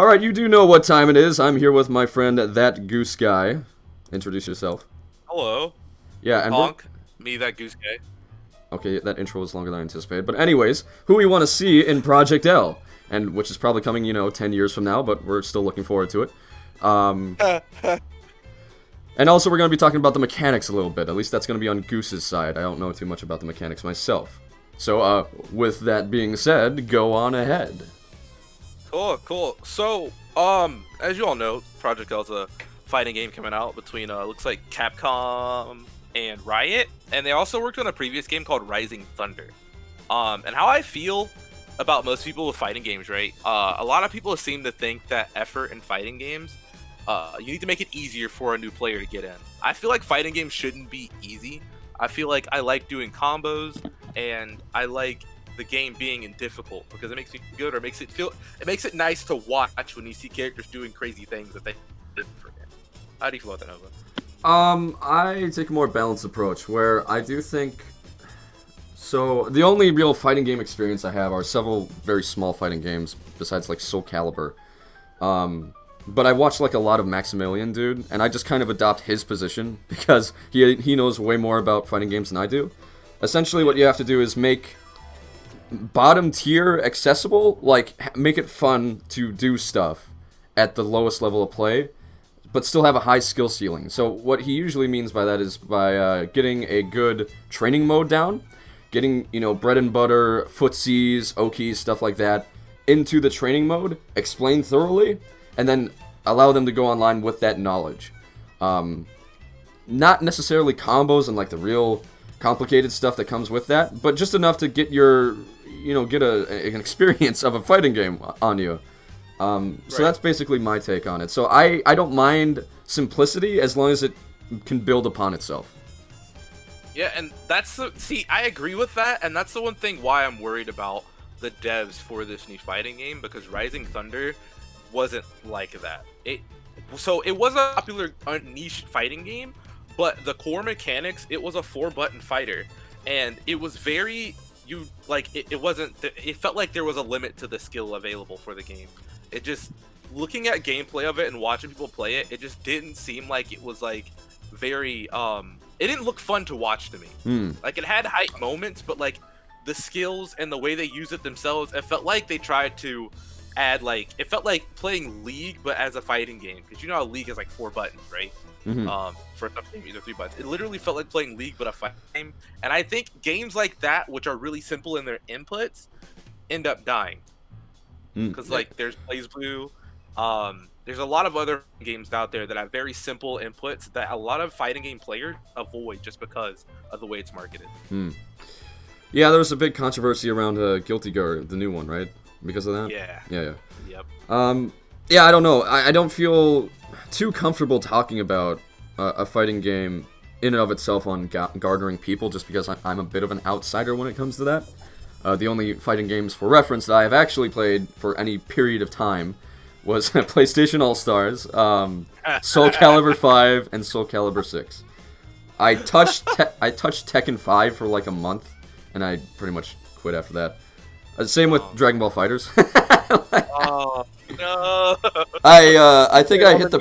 All right, you do know what time it is. I'm here with my friend, That Goose Guy. Introduce yourself. Hello. Yeah, and Honk. Me, that goose guy. okay, that intro was longer than I anticipated. But anyways, who we want to see in Project L, and which is probably coming, 10 years from now, but we're still looking forward to it. And also, we're going to be talking about the mechanics a little bit. At least that's going to be on Goose's side. I don't know too much about the mechanics myself. So, with that being said, go on ahead. Cool. So, as you all know, Project L is a fighting game coming out between, looks like Capcom and Riot. And they also worked on a previous game called Rising Thunder. And how I feel about most people with fighting games, right? A lot of people seem to think that effort in fighting games, you need to make it easier for a new player to get in. I feel like fighting games shouldn't be easy. I feel like I like doing combos, and I like the game being difficult because it makes me good, or makes it nice to watch when you see characters doing crazy things that they didn't forget. How do you feel about that, Nova? I take a more balanced approach, where I do think... So, the only real fighting game experience I have are several very small fighting games, besides, like, Soul Calibur. But I watch, like, a lot of Maximilian, dude, and I just kind of adopt his position, because he knows way more about fighting games than I do. Essentially, what you have to do is make bottom tier accessible, like, make it fun to do stuff at the lowest level of play, but still have a high skill ceiling. So what he usually means by that is by getting a good training mode down, getting, bread and butter, footsies, okies, stuff like that, into the training mode, explain thoroughly, and then allow them to go online with that knowledge. Not necessarily combos and, like, the real complicated stuff that comes with that, but just enough to get your, get an experience of a fighting game on you. So that's basically my take on it. So I don't mind simplicity as long as it can build upon itself. Yeah, and see, I agree with that, and that's the one thing why I'm worried about the devs for this new fighting game, because Rising Thunder wasn't like that. It was a popular niche fighting game, but the core mechanics, it was a 4-button fighter, and it was very, it felt like there was a limit to the skill available for the game. It just, looking at gameplay of it and watching people play it, it just didn't seem like it was, like, very, it didn't look fun to watch to me. Like, it had hype moments, but, like, the skills and the way they use it themselves, it felt like they tried to add, like, it felt like playing League, but as a fighting game, because you know how League is, like, 4 buttons, right? For some games, 3 buttons. It literally felt like playing League, but a fighting game. And I think games like that, which are really simple in their inputs, end up dying. Because, like, there's BlazBlue, there's a lot of other games out there that have very simple inputs that a lot of fighting game players avoid just because of the way it's marketed. Yeah, there was a big controversy around Guilty Gear, the new one, right? Because of that? Yeah. Yep. Yeah, I don't know. I don't feel too comfortable talking about a fighting game in and of itself on garnering people, just because I'm a bit of an outsider when it comes to that. The only fighting games for reference that I have actually played for any period of time was PlayStation All-Stars, Soul Calibur 5, and Soul Calibur 6. I touched Tekken 5 for like a month, and I pretty much quit after that. Same with Dragon Ball FighterZ. Oh no! I think I hit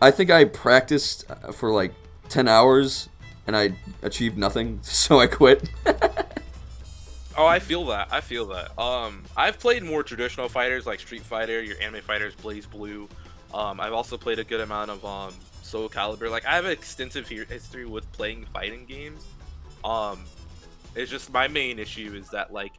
I think I practiced for like 10 hours, and I achieved nothing, so I quit. Oh, I feel that. I've played more traditional fighters like Street Fighter, your anime fighters, BlazBlue. I've also played a good amount of Soul Calibur. Like, I have an extensive history with playing fighting games. It's just my main issue is that, like,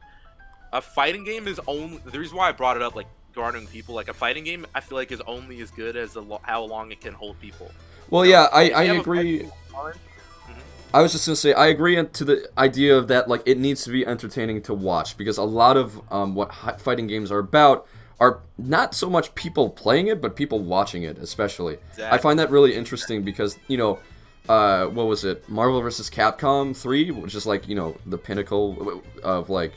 a fighting game is only, the reason why I brought it up, like, garnering people, like, a fighting game, I feel like is only as good as how long it can hold people. Well, yeah, I agree. I was just gonna say, I agree to the idea of that, like, it needs to be entertaining to watch, because a lot of what fighting games are about are not so much people playing it, but people watching it, especially. Exactly. I find that really interesting because, what was it? Marvel vs. Capcom 3, which is, like, the pinnacle of, like,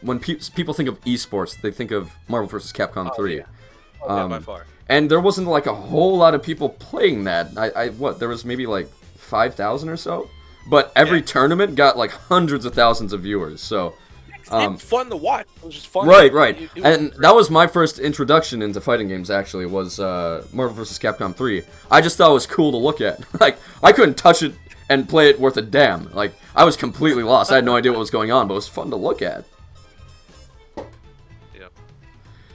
when people think of esports, they think of Marvel vs. Capcom 3. Yeah. Yeah, by far. And there wasn't, like, a whole lot of people playing that. There was maybe, like, 5,000 or so, but every tournament got like hundreds of thousands of viewers. So It's fun to watch. It was just fun. Right. And that was my first introduction into fighting games. Actually, was Marvel vs. Capcom 3. I just thought it was cool to look at. Like, I couldn't touch it and play it worth a damn. Like, I was completely lost. I had no idea what was going on, but it was fun to look at.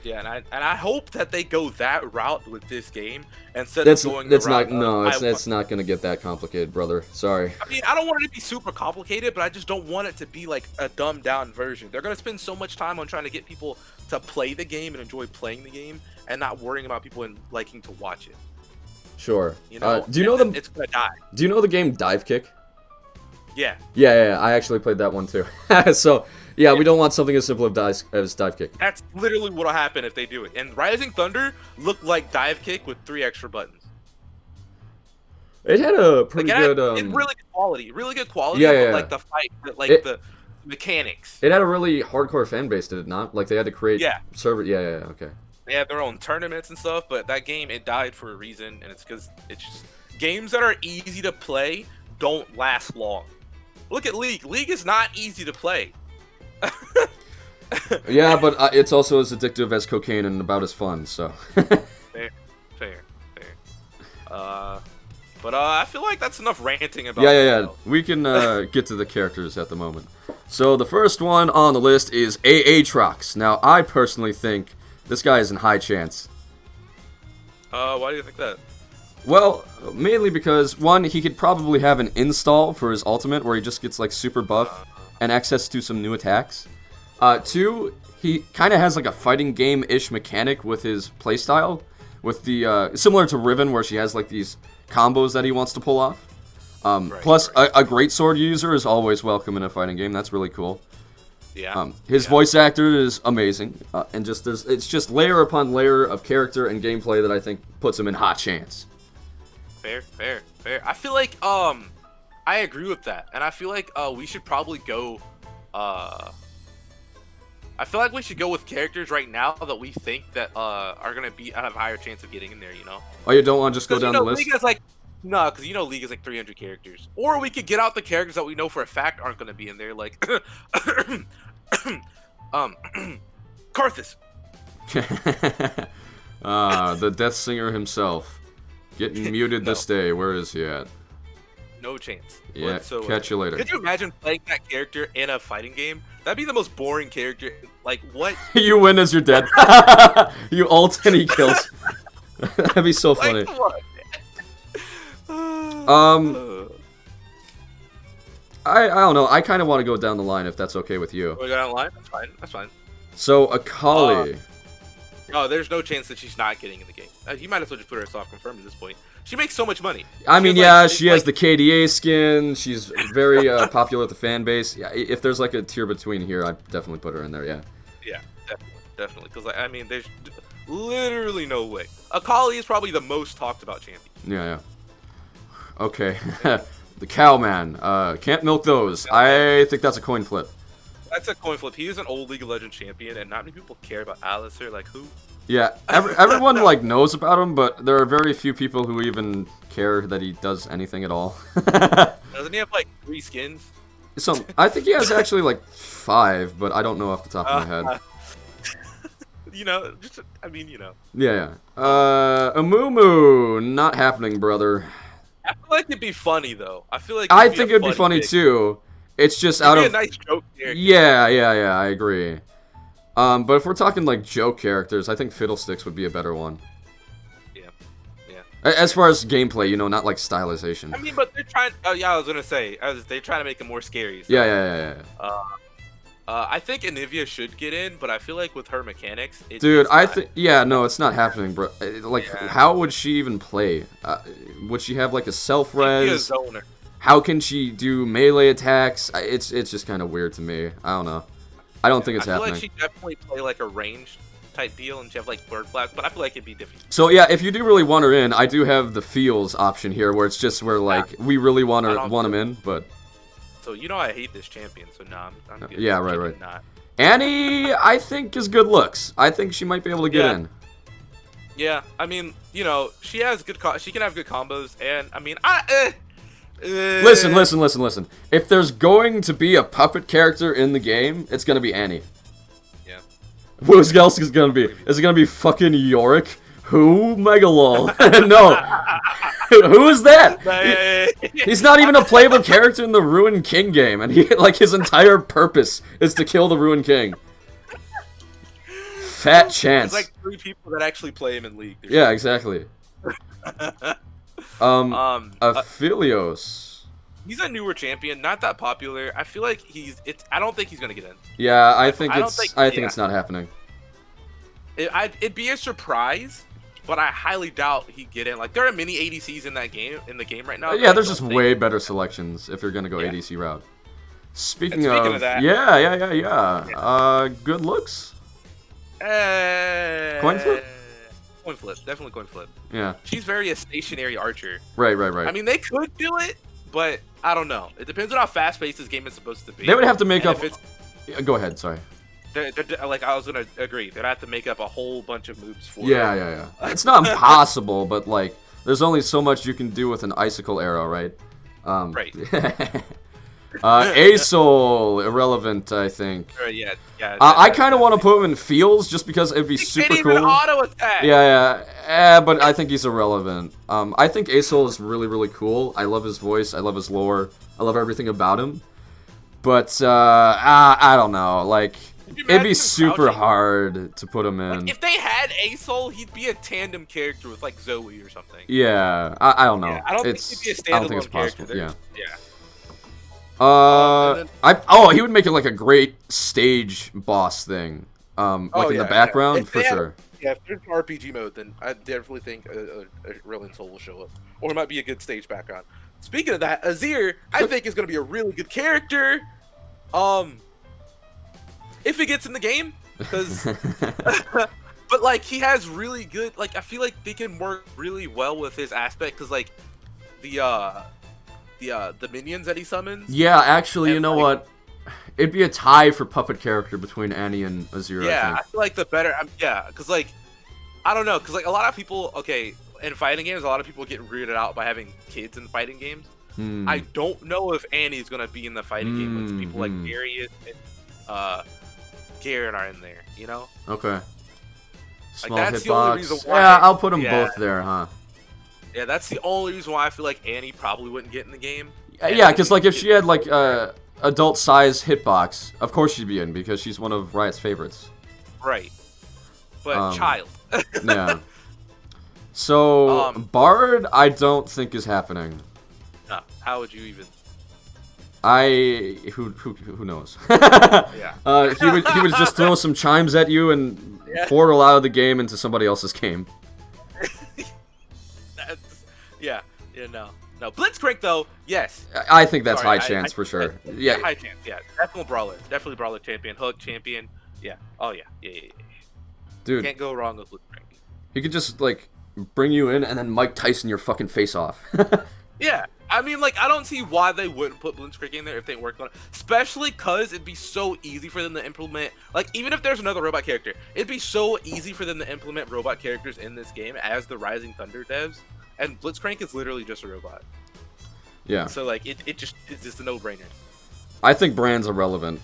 Yeah, and I hope that they go that route with this game instead of going the route. It's not gonna get that complicated, brother. Sorry. I mean, I don't want it to be super complicated, but I just don't want it to be like a dumbed down version. They're gonna spend so much time on trying to get people to play the game and enjoy playing the game, and not worrying about people and liking to watch it. Sure. You know, do you know it's gonna die. Do you know the game Dive Kick? Yeah. Yeah. I actually played that one too. So. Yeah, we don't want something as simple as Dive Kick. That's literally what'll happen if they do it. And Rising Thunder looked like Dive Kick with 3 extra buttons. It had a pretty good. It's really good quality. Yeah. But like the fight, the mechanics. It had a really hardcore fan base, did it not? Like they had to create server. Yeah, okay. They have their own tournaments and stuff, but that game, it died for a reason, and it's because it's just games that are easy to play don't last long. Look at League. League is not easy to play. Yeah, but it's also as addictive as cocaine and about as fun, so. Fair. But I feel like that's enough ranting about Yeah. We can get to the characters at the moment. So the first one on the list is Aatrox. Now, I personally think this guy is in high chance. Why do you think that? Well, mainly because, one, he could probably have an install for his ultimate where he just gets, like, super buff and access to some new attacks. 2, he kind of has, like, a fighting game-ish mechanic with his playstyle, with the, similar to Riven, where she has, like, these combos that he wants to pull off. Plus, a great sword user is always welcome in a fighting game. That's really cool. Yeah. His voice actor is amazing, and it's just layer upon layer of character and gameplay that I think puts him in hot chance. Fair. I feel like I agree with that, and I feel like we should probably go. I feel like we should go with characters right now that we think that are gonna have a higher chance of getting in there. You know. Oh, you don't want to just go down the list? League is like, no, because League is like 300 characters, or we could get out the characters that we know for a fact aren't gonna be in there, like Karthus. The Death Singer himself. Getting muted this day. Where is he at? No chance. Yeah, whatsoever. catch you later. Could you imagine playing that character in a fighting game? That'd be the most boring character. Like, what? You win as you're dead. You ult and he kills. That'd be so funny. Like, what? I don't know. I kind of want to go down the line if that's okay with you. We go down the line? That's fine. So, Akali. No, there's no chance that she's not getting in the game. You might as well just put her soft confirmed at this point. She makes so much money. I mean, yeah, she has the KDA skin. She's very popular with the fan base. Yeah, if there's like a tier between here, I'd definitely put her in there, yeah. Yeah, definitely. Because, I mean, there's literally no way. Akali is probably the most talked about champion. Yeah. Okay. The Cowman. Can't milk those. I think that's a coin flip. That's a coin flip. He is an old League of Legends champion, and not many people care about Alistair. Like, who? Yeah, everyone like knows about him, but there are very few people who even care that he does anything at all. Doesn't he have like 3 skins? I think he has actually like 5, but I don't know off the top of my head. Yeah. Amumu, not happening, brother. I feel like it'd be funny though. I think it'd be funny too. It's just it'd be a nice joke character. Yeah, I agree. But if we're talking like joke characters, I think Fiddlesticks would be a better one. Yeah. As far as gameplay, not like stylization. I mean, but they're trying. I was gonna say, they're trying to make it more scary. So, yeah. I think Anivia should get in, but I feel like with her mechanics, dude, it's not happening, bro. Like, how would she even play? Would she have like a self-res? How can she do melee attacks? It's just kind of weird to me. I don't know. I don't think it's happening. I feel like she definitely play like a ranged type deal, and she have like bird flags, but I feel like it'd be different. So yeah, if you do really want her in, I do have the feels option here, where it's just where like we really want them in, but. So I hate this champion, so no, I'm good. Yeah, right. Not. Annie, I think is good looks. I think she might be able to get in. Yeah, I mean, she has good. She can have good combos, and I mean, Listen. If there's going to be a puppet character in the game, it's gonna be Annie. Yeah. Who else is it gonna be? Is it gonna be fucking Yorick? Who? Megalol? No. Who is that? He's not even a playable character in the Ruined King game, and his entire purpose is to kill the Ruined King. Fat chance. There's like 3 people that actually play him in League. Yeah, exactly. Aphelios. He's a newer champion, not that popular. I feel like I don't think he's gonna get in. Yeah, I think it's not happening. It'd be a surprise, but I highly doubt he'd get in. Like, there are many ADCs in the game right now. Yeah, there's just way better selections if you're gonna go ADC route. Speaking of that, yeah. Good looks. Coin flip. Coin flip, definitely coin flip. Yeah. She's very a stationary archer. Right. I mean, they could do it, but I don't know. It depends on how fast-paced this game is supposed to be. They would have to make up. Go ahead. Sorry. Like, I was gonna agree. They'd have to make up a whole bunch of moves for. Yeah. It's not impossible, but like, there's only so much you can do with an icicle arrow, right? Right. Asol, irrelevant, I think. Yeah. I kind of want to put him in Fields just because it'd be super cool. Can't even auto attack. Yeah. But I think he's irrelevant. I think Asol is really, really cool. I love his voice. I love his lore. I love everything about him. But I don't know. Like, it'd be super hard to put him in. Like, if they had Asol, he'd be a tandem character with like Zoe or something. Yeah, I don't know. Yeah, I don't think he'd be a standalone character. Yeah. He would make it like a great stage boss thing. Like in the background, for sure. Yeah, if there's an RPG mode, then I definitely think a Rolling Soul will show up. Or it might be a good stage background. Speaking of that, Azir, I think is going to be a really good character. If he gets in the game, because... but, like, he has really good... Like, I feel like they can work really well with his aspect, because, like, the minions that he summons. Yeah, actually, you know what? It'd be a tie for puppet character between Annie and Azir. Yeah, I feel like the better. Because like, I don't know, because like a lot of people, in fighting games, a lot of people get weirded out by having kids in fighting games. I don't know if Annie's gonna be in the fighting game once people like Darius and Garen are in there. You know? Okay. Small that's the only reason why. Yeah, I'll put them both there, huh? Yeah, that's the only reason why I feel like Annie probably wouldn't get in the game. Yeah, because like if she had like adult size hitbox, of course she'd be in because she's one of Riot's favorites. Right. But child. Yeah. So Bard, I don't think is happening. No. How would you even? Who knows? Yeah. He would just throw some chimes at you and portal out of the game into somebody else's game. No. Blitzcrank though, yes. I think that's high chance for sure. Yeah. High chance, yeah. Definitely brawler champion, hook champion. Yeah. Oh yeah. Dude. Can't go wrong with Blitzcrank. He could just like bring you in and then Mike Tyson your fucking face off. Yeah. I mean, like, I don't see why they wouldn't put Blitzcrank in there if they worked on it. Especially because it'd be so easy for them to implement. Like, even if there's another robot character, it'd be so easy for them to implement robot characters in this game as the Rising Thunder devs. And Blitzcrank is literally just a robot. Yeah. So, like, it's just a no-brainer. I think Brand's irrelevant.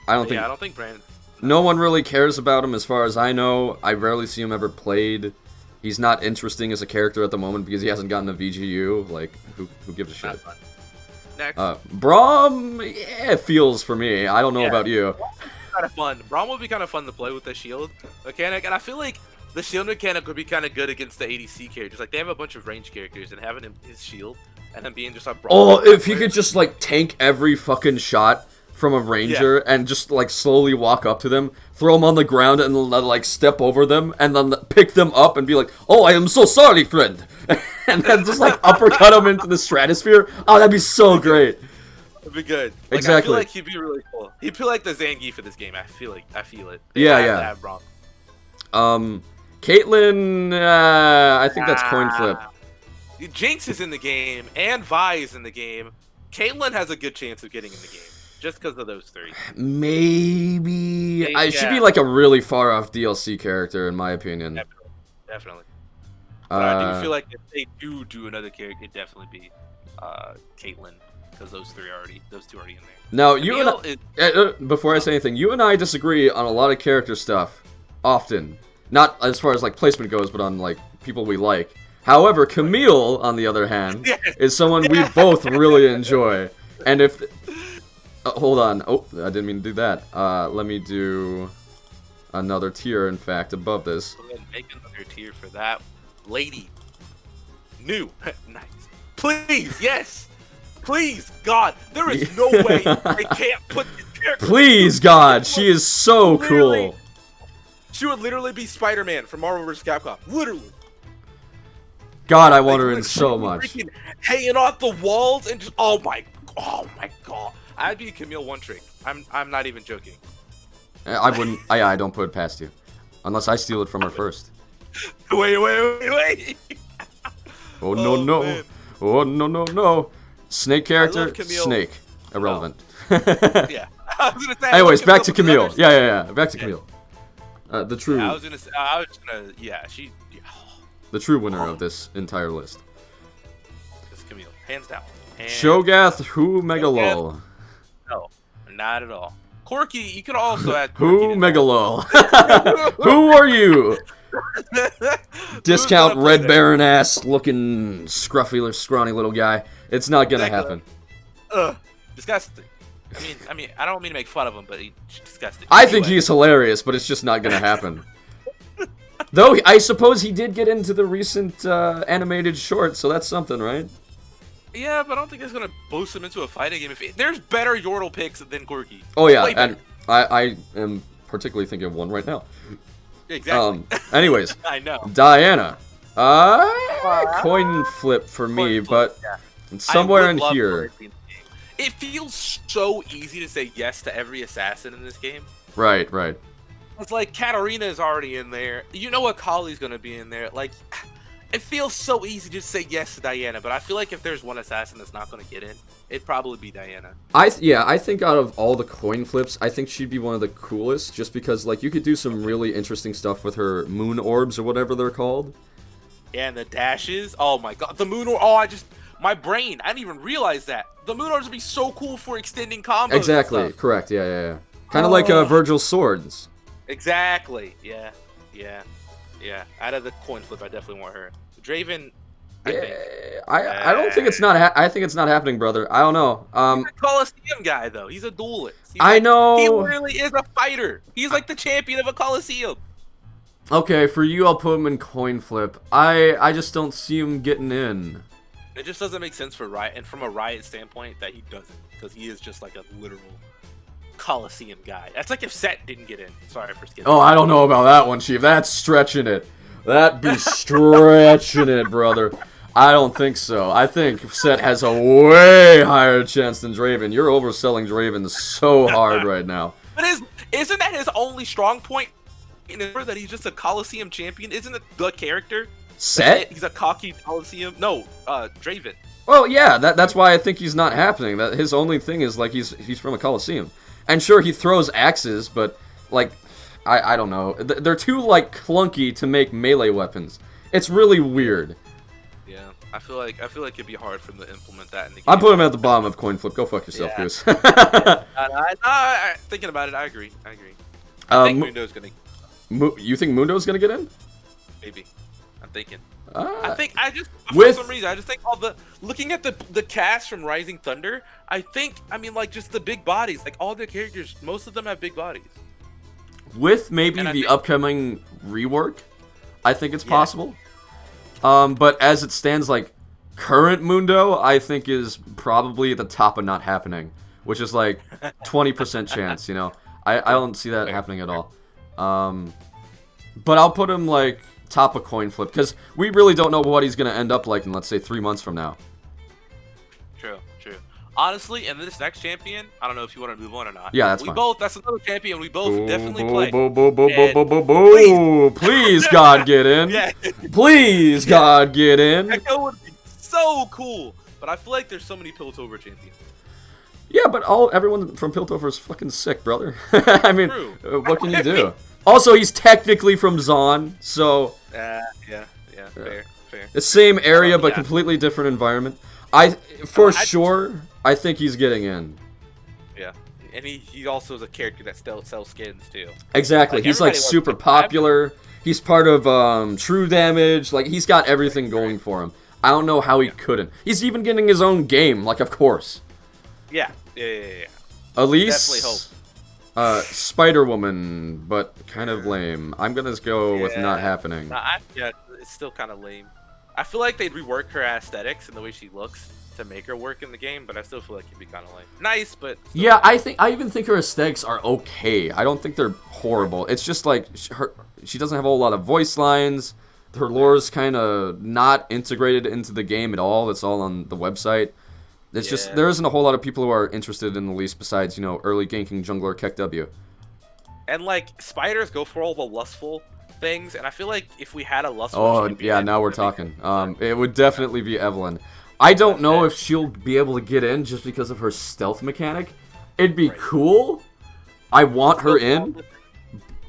I don't think Brand... No one really cares about him as far as I know. I rarely see him ever played. He's not interesting as a character at the moment because he hasn't gotten a VGU. Like, who gives a shit? Next. Braum, it feels for me. I don't know about you. Kind of fun. Braum would be kind of fun to play with the shield mechanic, and I feel like the shield mechanic would be kind of good against the ADC characters. Like, they have a bunch of range characters, and having his shield and then being just a Braum. Oh, if he could just like tank every fucking shot from a ranger and just like slowly walk up to them, throw them on the ground and like step over them and then pick them up and be like, "Oh, I am so sorry, friend," and then just like uppercut them into the stratosphere. Oh, that'd be so great. It'd be good. Like, exactly. I feel like he'd be really cool. He'd feel like the Zangief for this game. I feel it. Yeah. Caitlyn, I think that's coin flip. Jinx is in the game and Vi is in the game. Caitlyn has a good chance of getting in the game. Just because of those three. Maybe. She'd be like a really far off DLC character, in my opinion. Definitely. But I do feel like if they do another character, it'd definitely be Caitlyn, because those two are already in there. Now, Camille before I say anything, you and I disagree on a lot of character stuff, often. Not as far as, like, placement goes, but on, like, people we like. However, Camille, on the other hand, is someone we both really enjoy. And if... hold on. Oh, I didn't mean to do that. Let me do another tier, in fact, above this. Go ahead and make another tier for that lady. New. Nice. Please, yes! Please, God, there is no way I can't put this character... Please, God, she is so cool. She would literally be Spider-Man from Marvel vs. Capcom. Literally. God, I want her in so much. Hanging off the walls and just... Oh my God. I'd be Camille one trick. I'm not even joking. I wouldn't... I don't put it past you. Unless I steal it from her first. Wait. Oh, no. Man. Oh, no. Snake character, Snake. Irrelevant. Yeah. I was gonna say, anyways, back to Camille. Yeah. Back to Camille. The true... Yeah, she... The true winner of this entire list. It's Camille. Hands down. Shogath Who Megalol. No, not at all. Corky, you could also add Who Corky. Megalol. Who are you? Discount Red Baron ass looking scruffy, scrawny little guy. It's not gonna happen. Disgusting. I mean, I don't mean to make fun of him, but he's disgusting. I think he's hilarious, but it's just not gonna happen. Though, I suppose he did get into the recent animated short, so that's something, right? Yeah, but I don't think it's gonna boost him into a fighting game. There's better Yordle picks than Corky. Oh yeah, and I am particularly thinking of one right now. Exactly. Anyways, I know. Diana. Coin flip for me, but somewhere in here. It feels so easy to say yes to every assassin in this game. Right. It's like Katarina is already in there. You know Akali's gonna be in there. Like, it feels so easy to say yes to Diana, but I feel like if there's one assassin that's not gonna get in, it'd probably be Diana. I think out of all the coin flips, I think she'd be one of the coolest, just because like you could do some really interesting stuff with her moon orbs or whatever they're called. Yeah, and the dashes. Oh my God, the moon orb. Oh, my brain. I didn't even realize that. The moon orbs would be so cool for extending combos. Exactly. Correct. Yeah. Kind of like Virgil's swords. Exactly. Yeah. Out of the coin flip, I definitely want her. Draven. I don't think it's not. I think it's not happening, brother. I don't know. He's a Coliseum guy, though. He's a duelist. I know. He really is a fighter. He's like the champion of a Coliseum. Okay, for you, I'll put him in coin flip. I just don't see him getting in. It just doesn't make sense for Riot, and from a Riot standpoint, that he doesn't, because he is just like a literal Coliseum guy. That's like if Set didn't get in. Sorry for skipping. Oh, I don't know about that one, Chief. That's stretching it. That'd be stretching it, brother. I don't think so. I think Set has a way higher chance than Draven. You're overselling Draven so hard right now. But isn't that his only strong point? That he's just a Coliseum champion? Isn't it the character? Set? He's a cocky Coliseum. No, Draven. Well, yeah, that's why I think he's not happening. That his only thing is like he's from a Coliseum, and sure he throws axes, but like I don't know. They're too like clunky to make melee weapons. It's really weird. Yeah, I feel like it'd be hard for him to implement that in the game. I put him at the bottom of coin flip. Go fuck yourself, Goose. Thinking about it, I agree. I think Mundo's gonna. You think Mundo's gonna get in? Maybe. I'm thinking. For some reason, I just think looking at the cast from Rising Thunder, like just the big bodies, like all the characters, most of them have big bodies. With maybe the upcoming rework, I think it's possible. But as it stands, like current Mundo, I think is probably at the top of not happening, which is like 20% chance. You know, I don't see that happening at all. But I'll put him like top of coin flip because we really don't know what he's gonna end up like in, let's say, 3 months from now. True. Honestly, and this next champion, I don't know if you want to move on or not. Yeah, that's fine. That's another champion we both definitely play. Please, God, get in. Yeah. Please, God, get in. That would be so cool. But I feel like there's so many Piltover champions. Yeah, but everyone from Piltover is fucking sick, brother. I mean, what can you do? Also, he's technically from Zon, so... Yeah, fair. The same area, but completely different environment. For sure, I think he's getting in. Yeah, and he also is a character that still sells skins too. Exactly, he's like super popular. He's part of True Damage. Like he's got everything going for him. I don't know how he couldn't. He's even getting his own game. Like of course. Yeah. Elise. Definitely hope. Spider-Woman, but kind of lame. I'm gonna go with not happening. Yeah, it's still kind of lame. I feel like they'd rework her aesthetics and the way she looks to make her work in the game, but I still feel like it'd be kind of lame. Nice, but yeah, I even think her aesthetics are okay. I don't think they're horrible. It's just like she doesn't have a whole lot of voice lines. Her lore's kind of not integrated into the game at all. It's all on the website. It's just there isn't a whole lot of people who are interested in Elise besides early ganking jungler Keck W. And like spiders go for all the lustful things, and I feel like if we had a lustful, now we're talking. It would definitely be Evelyn. I don't know if she'll be able to get in just because of her stealth mechanic. It'd be cool. I want her in.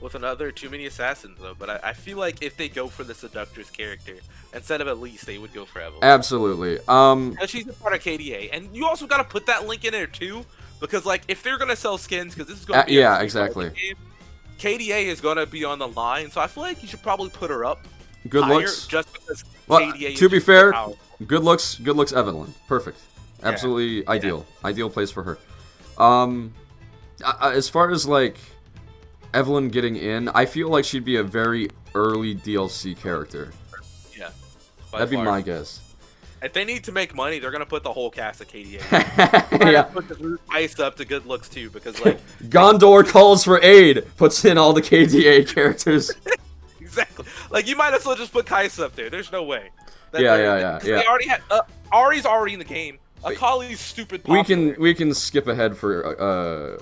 With another too many assassins though, but I feel like if they go for the seductress character instead of Elise, they would go for Evelyn. Absolutely. Because she's a part of KDA, and you also got to put that link in there too, because like if they're gonna sell skins, because this is going to be exactly. Game, KDA is gonna be on the line, so I feel like you should probably put her up. Good looks. Just because KDA. To be fair, good looks. Evelyn. Perfect. Absolutely ideal. Ideal place for her. As far as like Evelyn getting in, I feel like she'd be a very early DLC character. Yeah. That'd be my guess. If they need to make money, they're gonna put the whole cast of KDA. Put the ice up to good looks too, because like Gondor calls for aid, puts in all the KDA characters. Exactly. Like you might as well just put Kais up there. There's no way. They already had Ari's already in the game. Akali's stupid popular. We can skip ahead for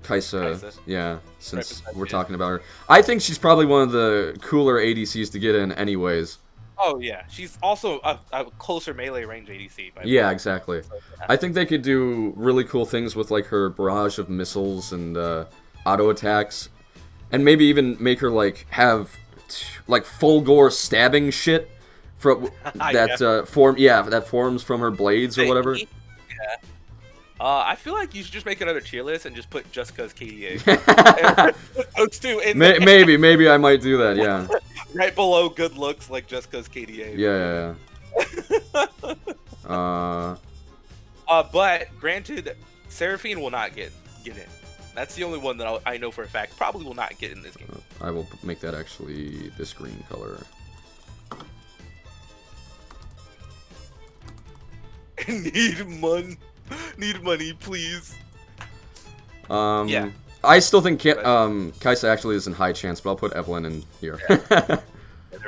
Kaisa. Yeah, since we're talking about her. I think she's probably one of the cooler ADCs to get in anyways. Oh yeah, she's also a closer melee range ADC. Exactly. So, I think they could do really cool things with like her barrage of missiles and auto attacks, and maybe even make her like have like full gore stabbing shit from that that forms from her blades or whatever. Yeah. I feel like you should just make another tier list and just put just cause KDA. Those two in maybe I might do that. Yeah. Right below good looks, like just cause KDA. Yeah. But granted, Seraphine will not get in. That's the only one that I know for a fact probably will not get in this game. I will make that actually this green color. Need money, please. I still think Kaisa actually is in high chance, but I'll put Evelyn in here. There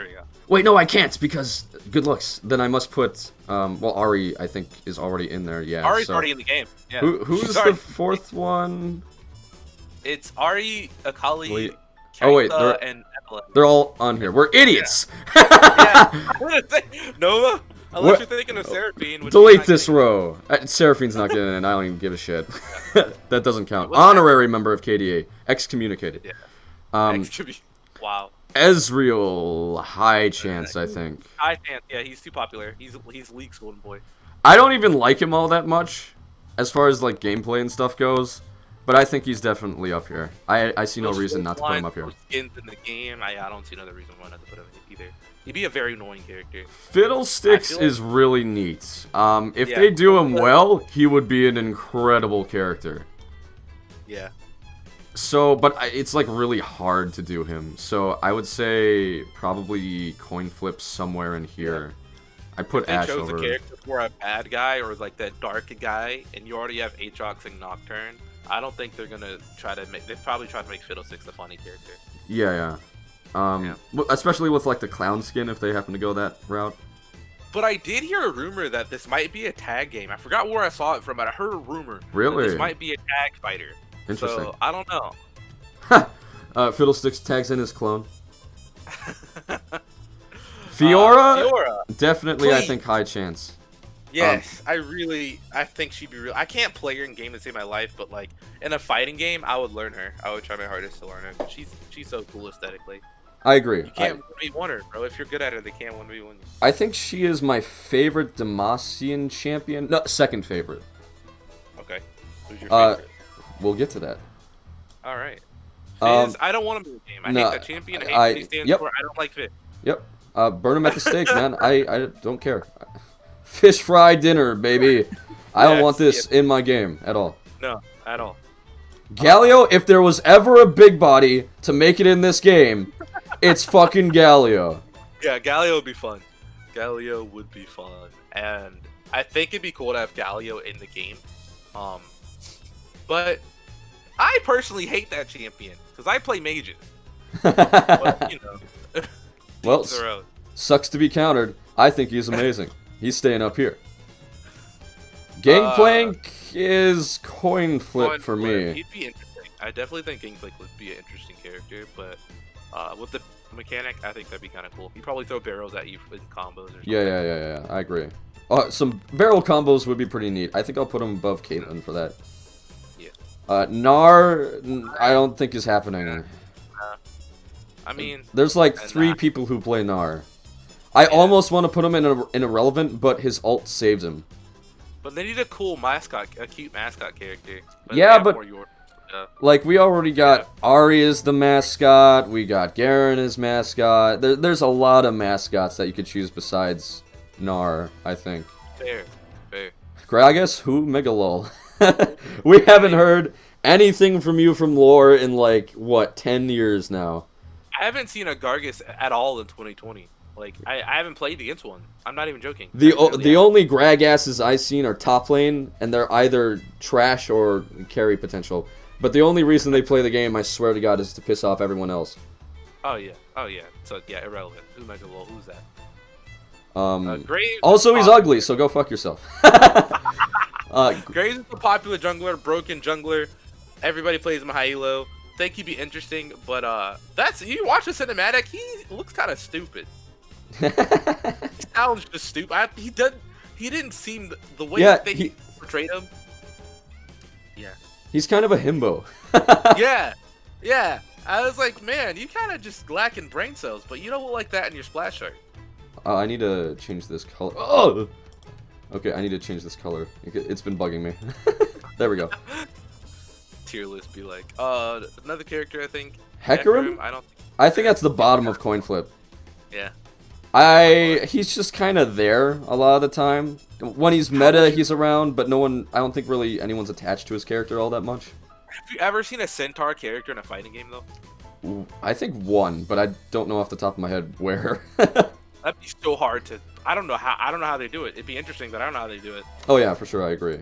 you go. Wait, no, I can't because good looks. Then I must put Ari. I think is already in there. Yeah, Ari's already in the game. Yeah. Who's the fourth one? It's Ari, Akali, Kaisa, and Evelyn. They're all on here. We're idiots. I'm gonna say Nova. Unless you're thinking of Seraphine. Delete this row. Seraphine's not getting in. I don't even give a shit. That doesn't count. Honorary member of KDA. Excommunicated. Yeah. Wow. Ezreal, high chance, I think. High chance. Yeah, he's too popular. He's League's golden boy. I don't even like him all that much, as far as like gameplay and stuff goes. But I think he's definitely up here. I see no reason not to put him up here. Skins in the game. I don't see another reason why not to put him either. He'd be a very annoying character. Fiddlesticks is really neat. If they do him well, he would be an incredible character. Yeah. So, but it's like really hard to do him. So I would say probably coin flip somewhere in here. Yeah. I put Ash over. If they chose a character for a bad guy or like that dark guy, and you already have Aatrox and Nocturne, I don't think they're gonna try to make. They probably try to make Fiddlesticks a funny character. Yeah. Especially with like the clown skin if they happen to go that route. But I did hear a rumor that this might be a tag game. I forgot where I saw it from, but I heard a rumor. Really? That this might be a tag fighter. Interesting. So I don't know. Fiddlesticks tags in his clone. Fiora? Definitely, Please. I think high chance. Yes, I think she'd be real. I can't play her in game to save my life, but like in a fighting game, I would learn her. I would try my hardest to learn her. She's so cool aesthetically. I agree. You can't 1v1 her, bro. If you're good at it, they can't 1v1 you. I think she is my favorite Demacian champion. No, second favorite. Okay. Who's your favorite? We'll get to that. All right. Fizz, I don't want him in the game. I hate that champion. I hate what he stands for. I don't like Fizz. Yep. Burn him at the stake, man. I don't care. Fish fry dinner, baby. I don't want this in my game at all. No, at all. Galio, if there was ever a big body to make it in this game, it's fucking Galio. Yeah, Galio would be fun. Galio would be fun. And I think it'd be cool to have Galio in the game. But I personally hate that champion because I play mages. But, you know, well, sucks to be countered. I think he's amazing. He's staying up here. Gangplank is coin flip for me. He'd be interesting. I definitely think Gangplank would be an interesting character, but with the mechanic, I think that'd be kind of cool. He'd probably throw barrels at you in combos or something. Yeah. I agree. Some barrel combos would be pretty neat. I think I'll put him above Caitlyn for that. Yeah. Gnar, I don't think is happening. I mean, there's like 3 people who play Gnar. I almost want to put him in irrelevant, but his ult saves him. But they need a cool mascot, a cute mascot character. But like we already got Ari as the mascot, we got Garen as mascot. There's a lot of mascots that you could choose besides Gnar, I think. Fair. Gragas, who? Megalol. We haven't heard anything from you from lore in like, what, 10 years now? I haven't seen a Gargus at all in 2020. Like, I haven't played against one. I'm not even joking. The only Gragasses I've seen are top lane, and they're either trash or carry potential. But the only reason they play the game, I swear to God, is to piss off everyone else. Oh yeah. So yeah, irrelevant. Who's Megalol? Who's that? Graves. Also, he's ugly, so go fuck yourself. Graves is a popular jungler, broken jungler. Everybody plays him high elo. Think he'd be interesting, but you watch the cinematic, he looks kind of stupid. He sounds just stupid. He didn't seem the way that he portrayed him. Yeah. He's kind of a himbo. Yeah. I was like, man, you kind of just lacking brain cells, but you don't look like that in your splash art. I need to change this color. Oh! Okay, I need to change this color. It's been bugging me. There we go. Tier list be like, another character, I think. Hecarim? I think that's the bottom of coin flip. Yeah. He's just kind of there a lot of the time. When he's meta, he's around, but I don't think really anyone's attached to his character all that much. Have you ever seen a centaur character in a fighting game, though? I think one, but I don't know off the top of my head where. That'd be so hard to. I don't know how they do it. It'd be interesting, but I don't know how they do it. Oh yeah, for sure, I agree.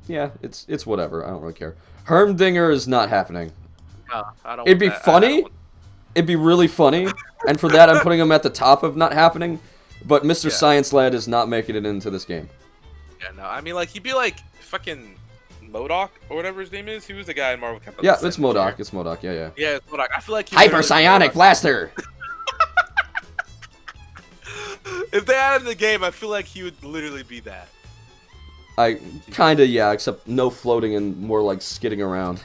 Yeah, it's whatever. I don't really care. Hermdinger is not happening. No, I don't. It'd be funny. It'd be really funny, and for that, I'm putting him at the top of not happening. But Mr. Science Lad is not making it into this game. Yeah, no. I mean, like he'd be like fucking MODOK or whatever his name is. He was the guy in Marvel Captain. Yeah, it's MODOK. It's MODOK. Yeah. Yeah, it's MODOK. I feel like Hyper Psionic Blaster. If they had him in the game, I feel like he would literally be that. Yeah, except no floating and more like skidding around.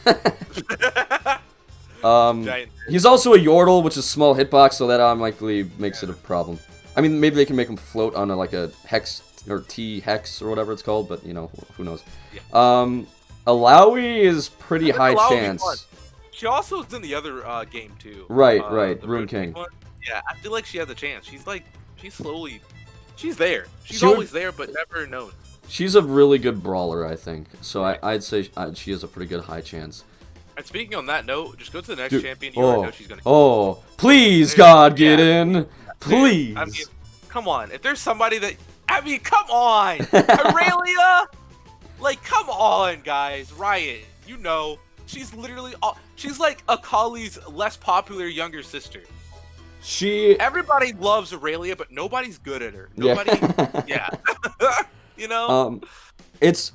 He's also a Yordle, which is small hitbox, so that automatically makes it a problem. I mean, maybe they can make him float on like a hex or T-hex or whatever it's called, but you know, who knows. Yeah. Alawi is pretty high chance. She also is in the other game too. Right. Rune King. Yeah, I feel like she has a chance. She's there. She's always there, but never known. She's a really good brawler, I think. So I'd say she has a pretty good high chance. And speaking on that note, just go to the next champion. You already know she's gonna. Oh, please, God, get in, please. I mean, come on. If there's somebody that, come on, Aurelia. Like, come on, guys. Riot. You know, she's literally, she's like Akali's less popular younger sister. Everybody loves Aurelia, but nobody's good at her. Nobody. Yeah. You know.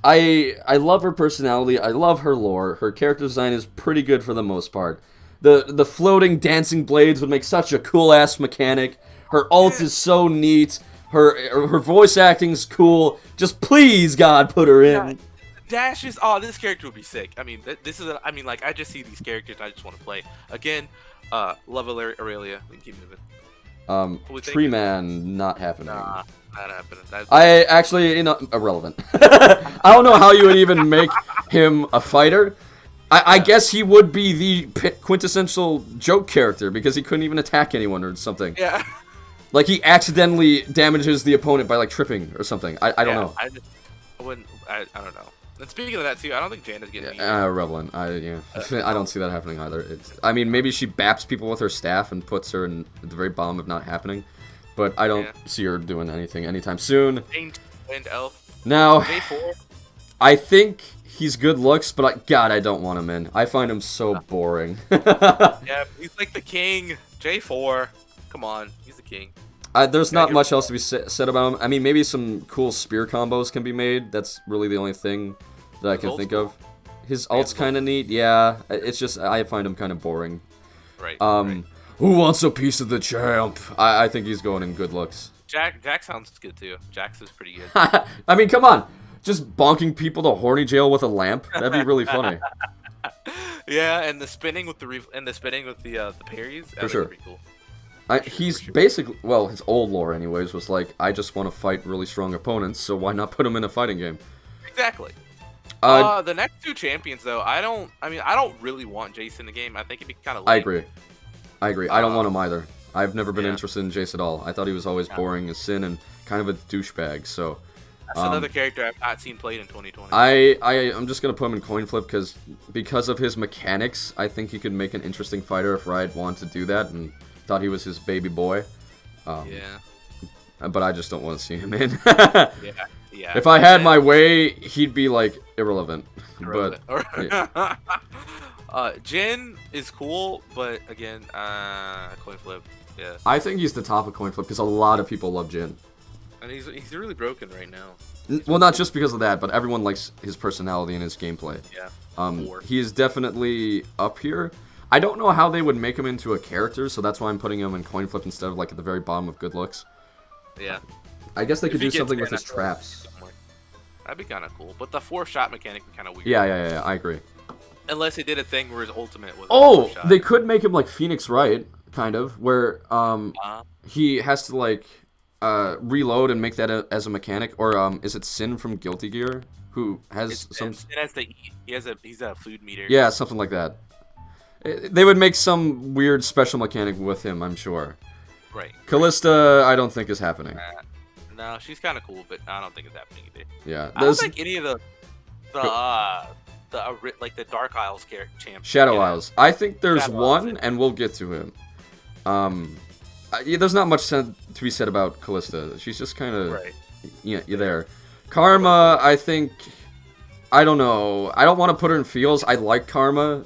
I love her personality. I love her lore. Her character design is pretty good for the most part. The floating dancing blades would make such a cool ass mechanic. Her ult is so neat. Her voice acting's cool. Just please, God, put her in. Dash is, oh, this character would be sick. I mean, this is, like, I just see these characters and I just want to play. Again, love Aurelia. We can keep moving. Tree Man, not happening. Nah, not happening. I actually, irrelevant. I don't know how you would even make him a fighter. I guess he would be the quintessential joke character because he couldn't even attack anyone or something. Yeah. Like he accidentally damages the opponent by like tripping or something. I don't know. I don't know. And speaking of that too, I don't think Jan is getting relevant. I don't see that happening either. I mean, maybe she baps people with her staff and puts her in at the very bottom of not happening, but I don't see her doing anything anytime soon. Wind Elf. Now, J4. I think he's good looks, but God, I don't want him in. I find him so boring. Yeah, he's like the king. J4. Come on, he's the king. There's not much else to be said about him. I mean, maybe some cool spear combos can be made. That's really the only thing that I can think of. His ult's kind of neat, yeah. It's just, I find him kind of boring. Right. Who wants a piece of the champ? I think he's going in good looks. Jack sounds good too. Jax is pretty good. I mean, come on. Just bonking people to horny jail with a lamp? That'd be really funny. Yeah, and the spinning with the parries. For sure. Pretty cool. He's basically, well, his old lore anyways was like, I just want to fight really strong opponents, so why not put him in a fighting game? Exactly. The next two champions though, I don't really want Jace in the game. I think it'd be kind of lame. I agree. I don't want him either. I've never been interested in Jace at all. I thought he was always boring as sin and kind of a douchebag, so... That's another character I've not seen played in 2020. I'm just going to put him in coin flip because of his mechanics, I think he could make an interesting fighter if Riot wanted to do that, and thought he was his baby boy. Yeah. But I just don't want to see him in. Yeah. If I had my way, he'd be, like, irrelevant. But, Jin is cool, but again, coin flip, yeah. I think he's the top of coin flip because a lot of people love Jin. And he's really broken right now. Well, not just because of that, but everyone likes his personality and his gameplay. Yeah. He is definitely up here. I don't know how they would make him into a character, so that's why I'm putting him in coin flip instead of like at the very bottom of good looks. Yeah. I guess they could do something with his traps. That'd be kind of cool, but the 4-shot mechanic would kind of weird. Yeah, I agree. Unless they did a thing where his ultimate was. Oh, they could make him like Phoenix Wright, kind of, where he has to like reload and make that as a mechanic, or is it Sin from Guilty Gear who has some? Sin has to eat. He's a food meter. Yeah, something like that. They would make some weird special mechanic with him, I'm sure. Right. Callista, I don't think is happening. No, she's kind of cool, but I don't think it's happening either. Yeah. I don't think any of the Dark Isles champ. Shadow Isles. I think there's one, and we'll get to him. There's not much to be said about Callista. She's just kind of, you're there. Karma, I think, I don't know. I don't want to put her in feels. I like Karma,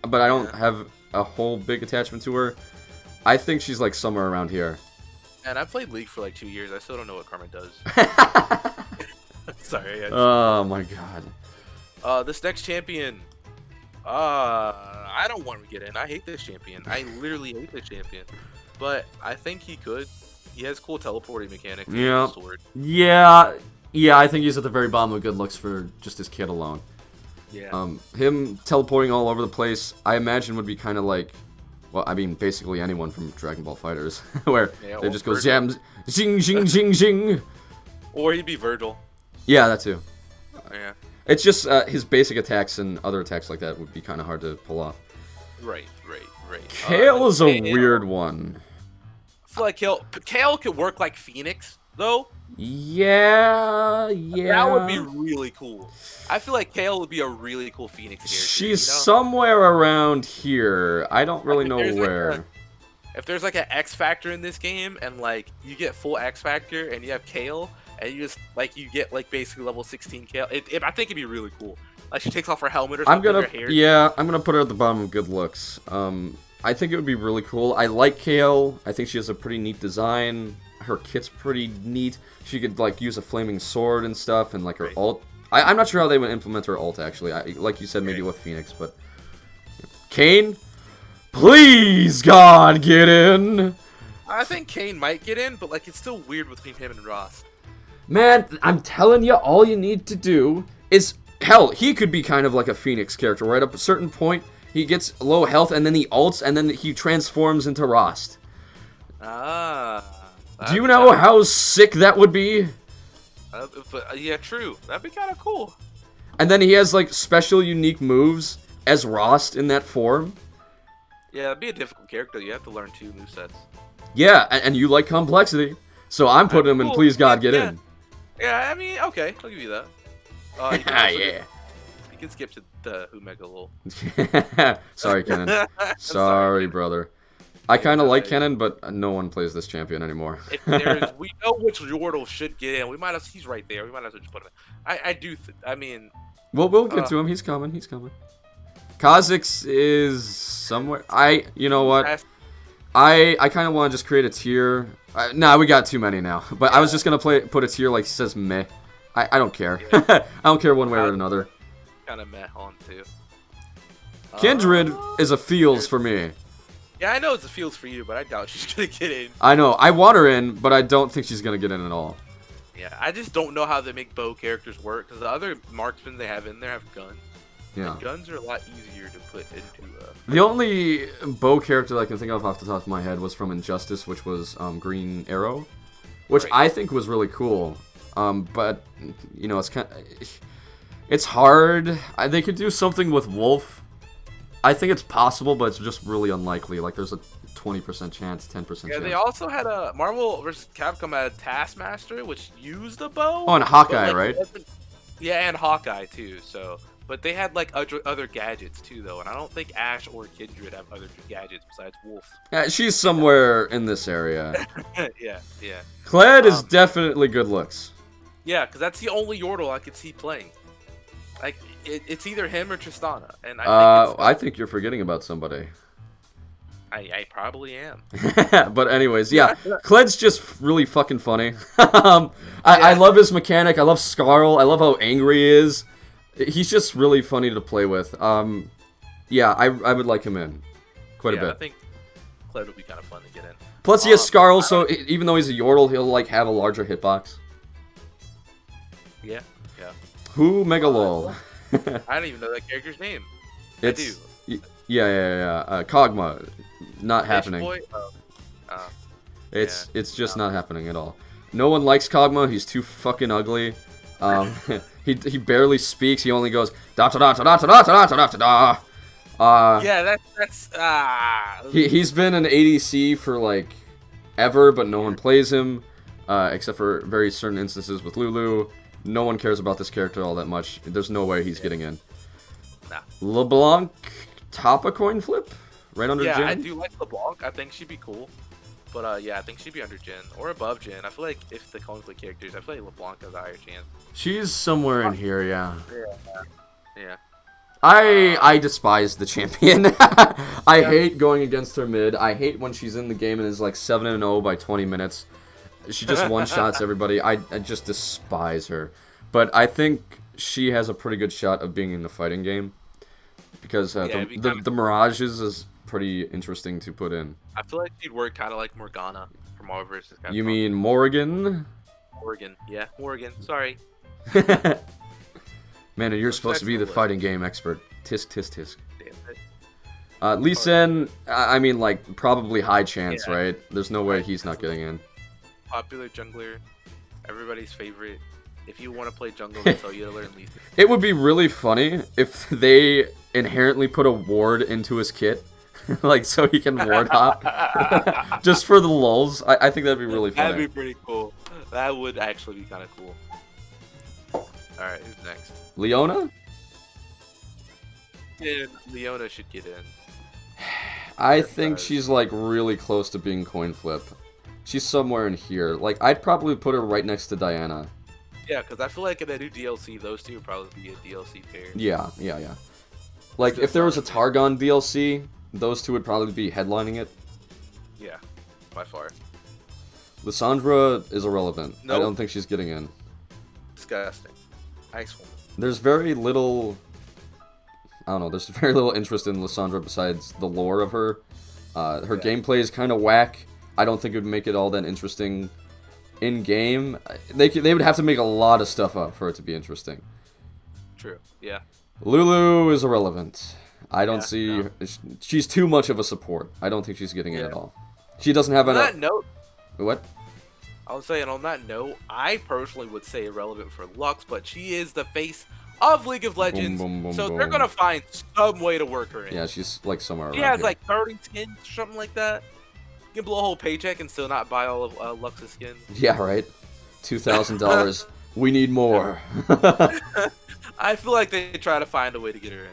but I don't have a whole big attachment to her. I think she's like somewhere around here. And I played League for like 2 years. I still don't know what Karma does. Sorry. Oh my god. This next champion. I don't want to get in. I hate this champion. I literally hate this champion. But I think he could. He has cool teleporting mechanics. Yeah. Yeah, I think he's at the very bottom of good looks for just his kit alone. Yeah. Him teleporting all over the place, I imagine would be kind of like, well, I mean, basically anyone from Dragon Ball FighterZ, where they just go zam, zing, zing, zing, zing. Or he'd be Virgil. Yeah, that too. Yeah. It's just his basic attacks and other attacks like that would be kind of hard to pull off. Right. Kale is a weird one. I feel like Kale could work like Phoenix, though. Yeah. That would be really cool. I feel like Kale would be a really cool Phoenix character. She's somewhere around here. I don't really know where. If there's like an X Factor in this game, and like you get full X Factor, and you have Kale, and you just like you get like basically level 16 Kale, I think it'd be really cool. Like she takes off her helmet or something. I'm gonna put her at the bottom of good looks. I think it would be really cool. I like Kale. I think she has a pretty neat design. Her kit's pretty neat. She could like use a flaming sword and stuff, and like her ult. I'm not sure how they would implement her ult actually. Like you said, maybe with Phoenix, but Kayn, please God, get in. I think Kayn might get in, but like it's still weird between him and Ross. Man, I'm telling you, all you need to do is hell, he could be kind of like a Phoenix character, right? Up a certain point, he gets low health, and then he ults, and then he transforms into Rost. Do you know how sick that would be? Yeah, true. That'd be kind of cool. And then he has, like, special unique moves as Rost in that form. Yeah, that'd be a difficult character. You have to learn 2 movesets. Yeah, and you like complexity. So I'm putting him in Please God Get In. Yeah, I mean, okay. I'll give you that. Yeah. You can skip to the Mega Lol. Sorry, Kennen. Sorry, brother. I kind of like Kennen, but no one plays this champion anymore. We know which Yordle should get in. We might have. He's right there. We might have to just put him in. I do. I mean. We'll get to him. He's coming. He's coming. Kha'Zix is somewhere. You know what? I kind of want to just create a tier. Nah, we got too many now. But I was just gonna put a tier like says meh. I don't care. I don't care one way or another. Kind of meh on too. Kindred is a feels for me. Yeah, I know it's a feels for you, but I doubt she's gonna get in. I know. I want her in, but I don't think she's gonna get in at all. Yeah, I just don't know how they make bow characters work, because the other marksmen they have in there have guns. Yeah. And guns are a lot easier to put into. The only bow character that I can think of off the top of my head was from Injustice, which was Green Arrow, which I think was really cool. But you know, it's hard. They could do something with Wolf. I think it's possible, but it's just really unlikely. Like, there's a 20% chance, 10% chance. Yeah, they also had a Marvel vs. Capcom had a Taskmaster, which used a bow. Oh, and Hawkeye, right? Yeah, and Hawkeye too. So, but they had like other gadgets too, though, and I don't think Ash or Kindred have other gadgets besides Wolf. Yeah, she's somewhere in this area. yeah. Kled is definitely good looks. Yeah, because that's the only Yordle I could see playing. Like, it's either him or Tristana, and I think you're forgetting about somebody. I probably am. But anyways, yeah, Kled's just really fucking funny. I love his mechanic. I love Skarl. I love how angry he is. He's just really funny to play with. Yeah, I would like him in quite a bit. I think Kled would be kind of fun to get in. Plus, he has Skarl, so even though he's a Yordle, he'll like have a larger hitbox. Yeah. Who Megalol? I don't even know that character's name. I do. Yeah. Kog'Maw, not happening. It's just not happening at all. No one likes Kog'Maw. He's too fucking ugly. He barely speaks. He only goes da da da da da da da da da da. Yeah, that's He's been an ADC for like ever, but no one plays him, except for very certain instances with Lulu. No one cares about this character all that much. There's no way he's getting in. Nah. LeBlanc, top a coin flip? Right under Jin? Yeah, I do like LeBlanc. I think she'd be cool. But yeah, I think she'd be under Jin. Or above Jin. I feel like if the coin flip characters, I feel like LeBlanc has a higher chance. She's somewhere in here, yeah. Yeah. I despise the champion. I hate going against her mid. I hate when she's in the game and is like 7-0 by 20 minutes. She just one-shots everybody. I just despise her. But I think she has a pretty good shot of being in the fighting game. Because the Mirages is pretty interesting to put in. I feel like she'd work kind of like Morgana from Marvel vs. Capcom. You mean Morrigan? Morrigan. Yeah, Morrigan. Sorry. Man, you're supposed to be the fighting game expert. Tisk, tisk, tisk. Lee Sin, I mean, like, probably high chance, right? There's no way he's not getting in. Popular jungler, everybody's favorite. If you want to play jungle, they tell you to learn Lee Sin. It would be really funny if they inherently put a ward into his kit. Like, so he can ward hop. Just for the lulz. I think that'd be really funny. That'd be pretty cool. That would actually be kind of cool. Alright, who's next? Leona? Yeah, Leona should get in. I think she's, like, really close to being coin flip. She's somewhere in here. Like, I'd probably put her right next to Diana. Yeah, because I feel like in a new DLC, those two would probably be a DLC pair. Yeah. Like, if there was a Targon DLC, those two would probably be headlining it. Yeah, by far. Lissandra is irrelevant. Nope. I don't think she's getting in. Disgusting. Nice woman. There's very little... I don't know, there's very little interest in Lissandra besides the lore of her. Her gameplay is kind of whack. I don't think it would make it all that interesting in-game. They would have to make a lot of stuff up for it to be interesting. True. Yeah. Lulu is irrelevant. I don't Yeah, see. no. She's too much of a support. I don't think she's getting it Yeah. at all. She doesn't have On enough. that note, What? I was saying on that note, I personally would say irrelevant for Lux, but she is the face of League of Legends, Boom, boom, so boom, they're boom. gonna find some way to work her in. Yeah, she's like somewhere She around has here. like 30 skins, something like that. You can blow a whole paycheck and still not buy all of Lux's skins. Yeah, right. $2,000. We need more. I feel like they try to find a way to get her in.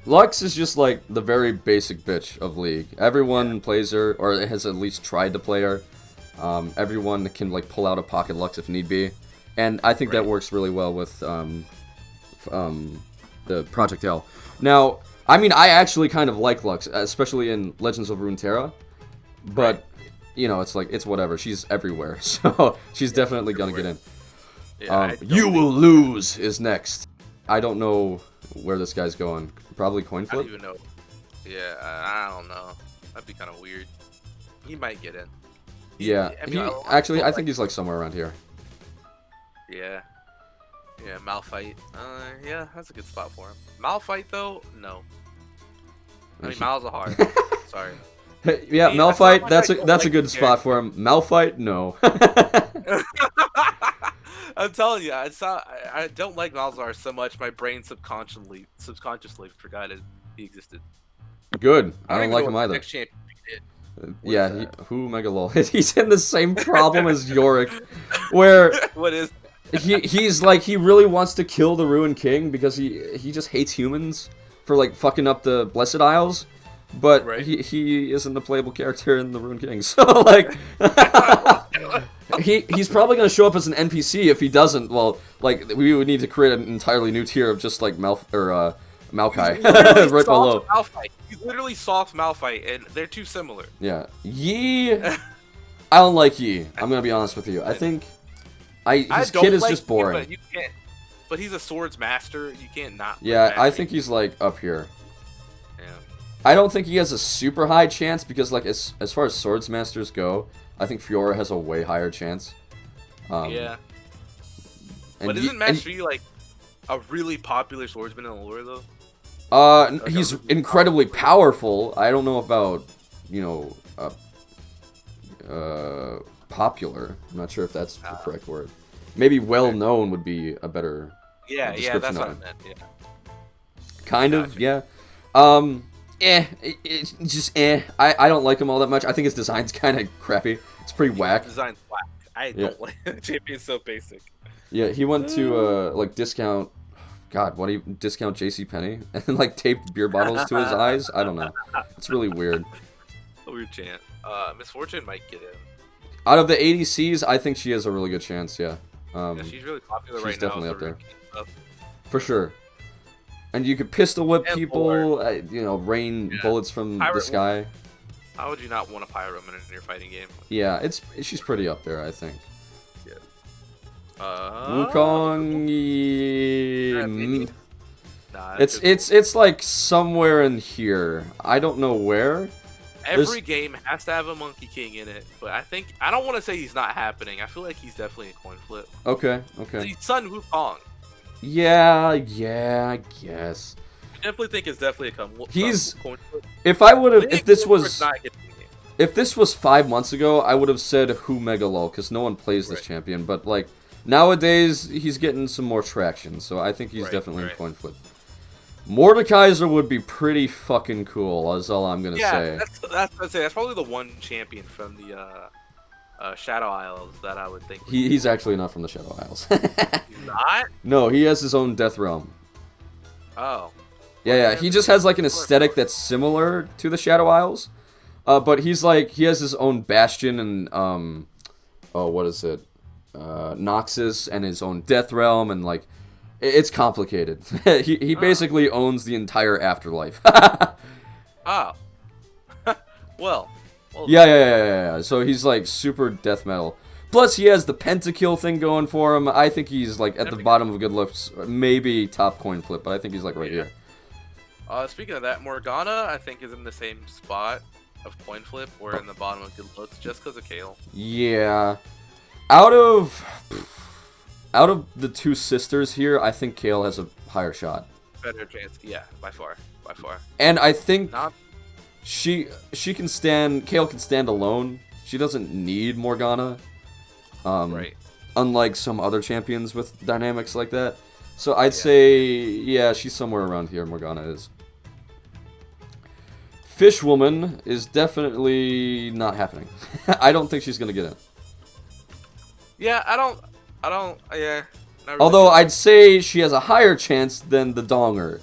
Lux is just like the very basic bitch of League. Everyone plays her, or has at least tried to play her. Everyone can like pull out a pocket Lux if need be, and I think that works really well with the ProjectL. Now, I mean, I actually kind of like Lux, especially in Legends of Runeterra, but you know, it's like it's whatever. She's everywhere, so she's definitely gonna get in. Yeah, You will lose is next. I don't know where this guy's going. Probably coin I don't flip. even know. Yeah, I don't know. That'd be kind of weird. He might get in. Yeah, I mean, I think he's like somewhere around here. Yeah. Yeah, Malphite. Yeah, that's a good spot for him. Malphite though, no. I mean, Malzahar. Sorry. Yeah, See, Malphite. that's not That's like a good the spot for him. Malphite, no. I'm telling you, I don't like Malzahar so much. My brain subconsciously forgot he existed. Good. I don't even like know him what either. Next champion did. Yeah, who Mega Lol. He's in the same problem as Yorick, where What is? he's like he really wants to kill the Ruined King because he just hates humans for like fucking up the Blessed Isles, but Right. he isn't a playable character in the Ruined King, so like he's probably gonna show up as an NPC if he doesn't. Well, like we would need to create an entirely new tier of just like Maokai right below. Malphite. You literally soft Malphite, and they're too similar. Yeah, Yi. I don't like Yi. I'm gonna be honest with you. I think his don't kid is like just him, boring. but you can't. But he's a swords master. You can't not. Yeah, I master think him. he's like up here. Yeah. I don't think he has a super high chance because like as far as swords masters go, I think Fiora has a way higher chance. Yeah. And But Yi- isn't Master Yi like a really popular swordsman in the lore though? he's incredibly powerful. I don't know about, you know, popular. I'm not sure if that's the correct word. Maybe well-known would be a better Yeah, description that's of what I him. meant. Yeah. Kind of, Gotcha. yeah. It's just I don't like him all that much. I think his design's kind of crappy. It's pretty whack. Design's whack. I don't like the champion's so basic. Yeah, he went to like discount. God, what do you discount JCPenney and then like taped beer bottles to his eyes? I don't know. It's really weird. A weird chant. Misfortune might get in. Out of the ADCs, I think she has a really good chance. Yeah. Yeah, she's really popular she's right now. definitely with up the there. ranking stuff. For sure. And you could pistol whip And people, you know, rain Yeah. bullets from the Pirate sky. How would you not want a pyro in your fighting game? Yeah, she's pretty up there, I think. Yeah. Wukong. Maybe. Nah, It's like somewhere in here. I don't know where. every game has to have a Monkey King in it, but I don't want to say he's not happening. I feel like he's definitely a coin flip. Okay. He's Sun Wukong. Yeah, I guess. I definitely think it's definitely a He's- coin flip. If I would have, League if this Warriors was, not getting the game. if this was 5 months ago, I would have said who Megalol because no one plays this Right. champion. But like nowadays, he's getting some more traction, so I think he's definitely in right. coin flip. Mordekaiser would be pretty fucking cool. Is all I'm gonna Yeah, say. that's what I'd say. That's probably the one champion from the Shadow Isles that I would think. He's actually not from the Shadow Isles. He's not. No, he has his own Death Realm. Oh. Yeah, he just has like an aesthetic that's similar to the Shadow Isles, but he has his own Bastion and what is it, Noxus and his own Death Realm and like it's complicated. he basically owns the entire afterlife. Oh. well. Yeah. So he's like super death metal. Plus he has the pentakill thing going for him. I think he's like at the bottom of good looks, maybe top coin flip, but I think he's like right here. Speaking of that, Morgana, I think, is in the same spot of coin flip or in the bottom of good looks just because of Kale. Yeah. Out of out of the two sisters here, I think Kale has a higher shot. Better chance. Yeah, by far. And I think Not she can stand. Kale can stand alone. She doesn't need Morgana. right. Unlike some other champions with dynamics like that. So I'd say, yeah, she's somewhere around here. Morgana is. Fishwoman is definitely not happening. I don't think she's gonna get in. Yeah, I don't. Yeah. Not really. Although I'd say she has a higher chance than the Donger.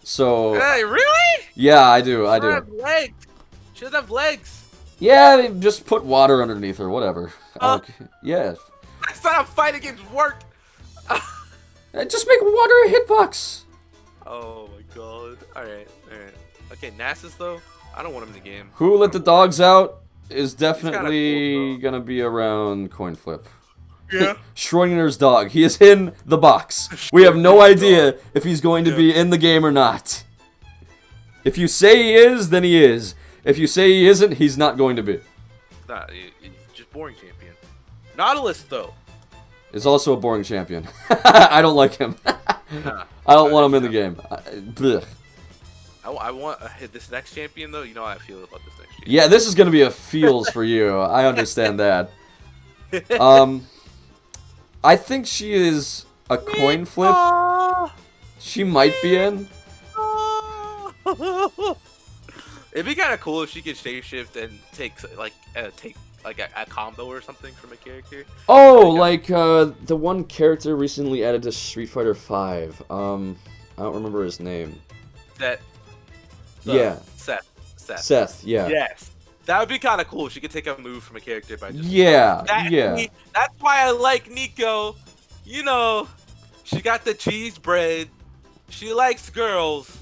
So Hey, really? yeah, I do. She doesn't have legs. She doesn't have legs. Yeah, they just put water underneath her. Whatever. Okay. Yeah. That's not how fighting games work. Just make water a hitbox. Oh my god. Alright. Okay, Nasus though, I don't want him in the game. Who let the dogs out is definitely cool, gonna be around coin flip. Yeah. Schrodinger's dog. He is in the box. We have no idea if he's going to be in the game or not. If you say he is, then he is. If you say he isn't, he's not going to be. Nah, he's just boring champion. Nautilus though. Is also a boring champion. I don't like him. Nah. I don't want him in the game. Blech. I want this next champion though. You know how I feel about this next champion. Yeah, this is gonna be a feels for you. I understand that. I think she is a coin flip. She might be in. It'd be kind of cool if she could shapeshift and take a combo or something from a character. Oh, like the one character recently added to Street Fighter V. I don't remember his name. Yeah. Seth. Yeah. Yes. That would be kind of cool if she could take a move from a character by just... Yeah. That's why I like Nico. You know, she got the cheese bread. She likes girls.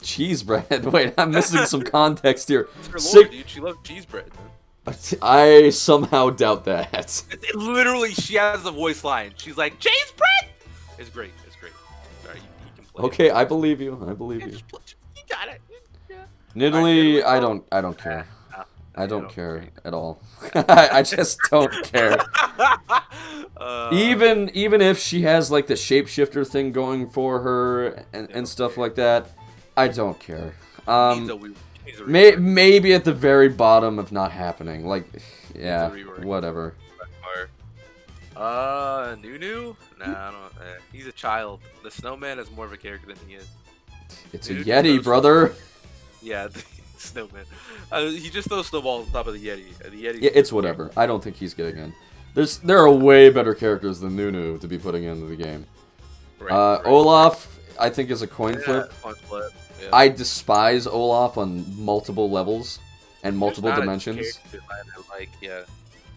Cheese bread. Wait, I'm missing some context here. It's her lore, dude. She loves cheese bread, man. I somehow doubt that. Literally, she has a voice line. She's like, cheese bread! It's great. Sorry, you can play Okay, it. I believe you. You got it. Yeah. Nidalee, I don't care. I don't care at all. I just don't care. Even if she has like the shapeshifter thing going for her and stuff like that, I don't care. Maybe at the very bottom of not happening. Like, yeah, whatever. Nunu? Nah, I don't. He's a child. The snowman is more of a character than he is. It's a Yeti, brother. Yeah, the snowman. He just throws snowballs on top of the Yeti. Yeah, it's whatever. I don't think he's getting in. There are way better characters than Nunu to be putting into the game. Right. Olaf, I think, is a coin flip. Yeah. I despise Olaf on multiple levels and multiple dimensions. Yeah.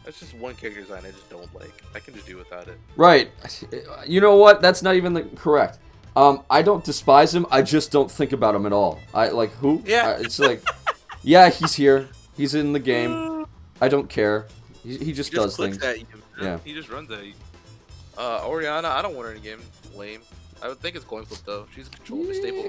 That's just one character design I just don't like. I can just do without it. Right. You know what? That's not even correct. I don't despise him. I just don't think about him at all. I like who? Yeah. It's like, yeah, he's here. He's in the game. I don't care. He just does things. At you. Yeah. He just runs at you. Oriana, I don't want her in the game. Lame. I would think it's coin flip though. She's a control staple.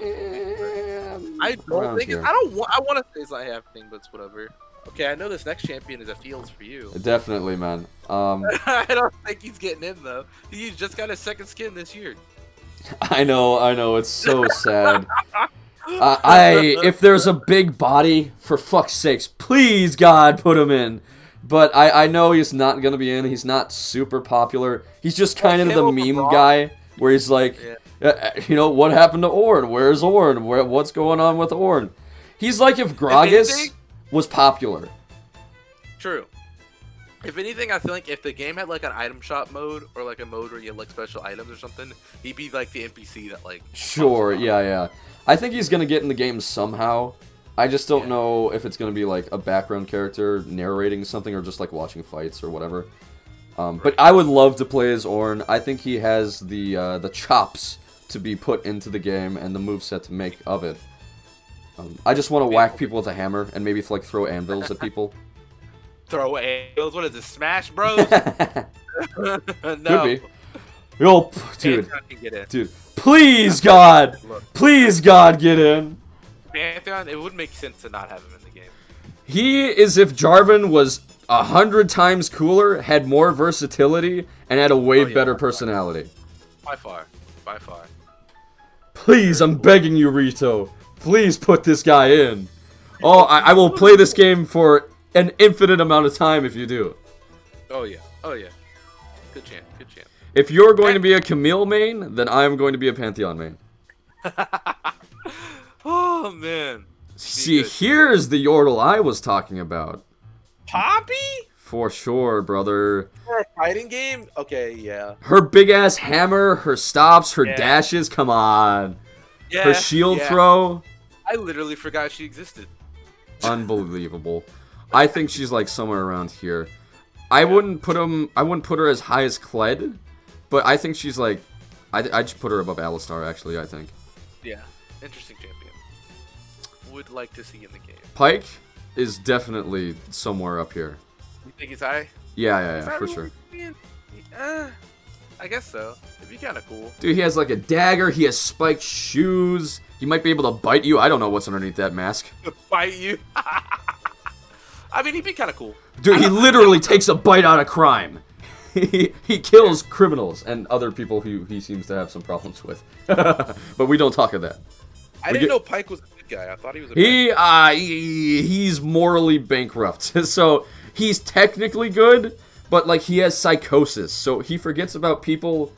I don't think I want to say it's not happening, but it's whatever. Okay, I know this next champion is a Fields for you. Definitely, man. I don't think he's getting in though. He's just got his second skin this year. I know. It's so sad. If there's a big body, for fuck's sakes, please God, put him in. But I know he's not gonna be in. He's not super popular. He's just kind of the meme guy where he's like, what happened to Ornn? Where's Ornn? What's going on with Ornn? He's like if Gragas was popular. True. If anything, I feel like if the game had like an item shop mode or like a mode where you had like special items or something, he'd be like the NPC that like. Sure, yeah. I think he's gonna get in the game somehow. I just don't know if it's gonna be like a background character narrating something or just like watching fights or whatever. But I would love to play as Ornn. I think he has the chops to be put into the game and the moveset to make of it. I just want to whack people with a hammer and maybe like throw anvils at people. Throw anvils? What is this, Smash Bros? No. Could be. Yo, dude, please God, please God, get in. Pantheon, it would make sense to not have him in the game. He is if Jarvan was 100 times cooler, had more versatility, and had a way Oh, yeah, better by far. personality. By far. By far. Please, I'm begging you, Rito. Please put this guy in. Oh, I will play this game for an infinite amount of time if you do. Oh, yeah. Oh, yeah. Good champ. Good champ. If you're going to be a Camille main, then I'm going to be a Pantheon main. Oh, man. See, here's the Yordle I was talking about. Poppy? For sure, brother. For a fighting game? Okay, yeah. Her big ass hammer, her stops, her Yeah. dashes, come on. Yeah. Her shield yeah. throw, I literally forgot she existed. unbelievable. I think she's like somewhere around here. I wouldn't put her as high as Kled, but I think she's like, I'd just put her above Alistar actually, I think. Yeah. Interesting champion. Would like to see in the game. Pike is definitely somewhere up here. You think he's high? Yeah, Is that for really sure. I guess so. It'd be kind of cool. Dude, he has like a dagger, he has spiked shoes, he might be able to bite you, I don't know what's underneath that mask. To bite you. I mean, he'd be kind of cool. Dude, he literally takes a bite out of crime. He kills criminals and other people who he seems to have some problems with. But we don't talk of that. I didn't know Pike was a good guy. I thought he was a bad He's morally bankrupt. So he's technically good, but like he has psychosis. So he forgets about people.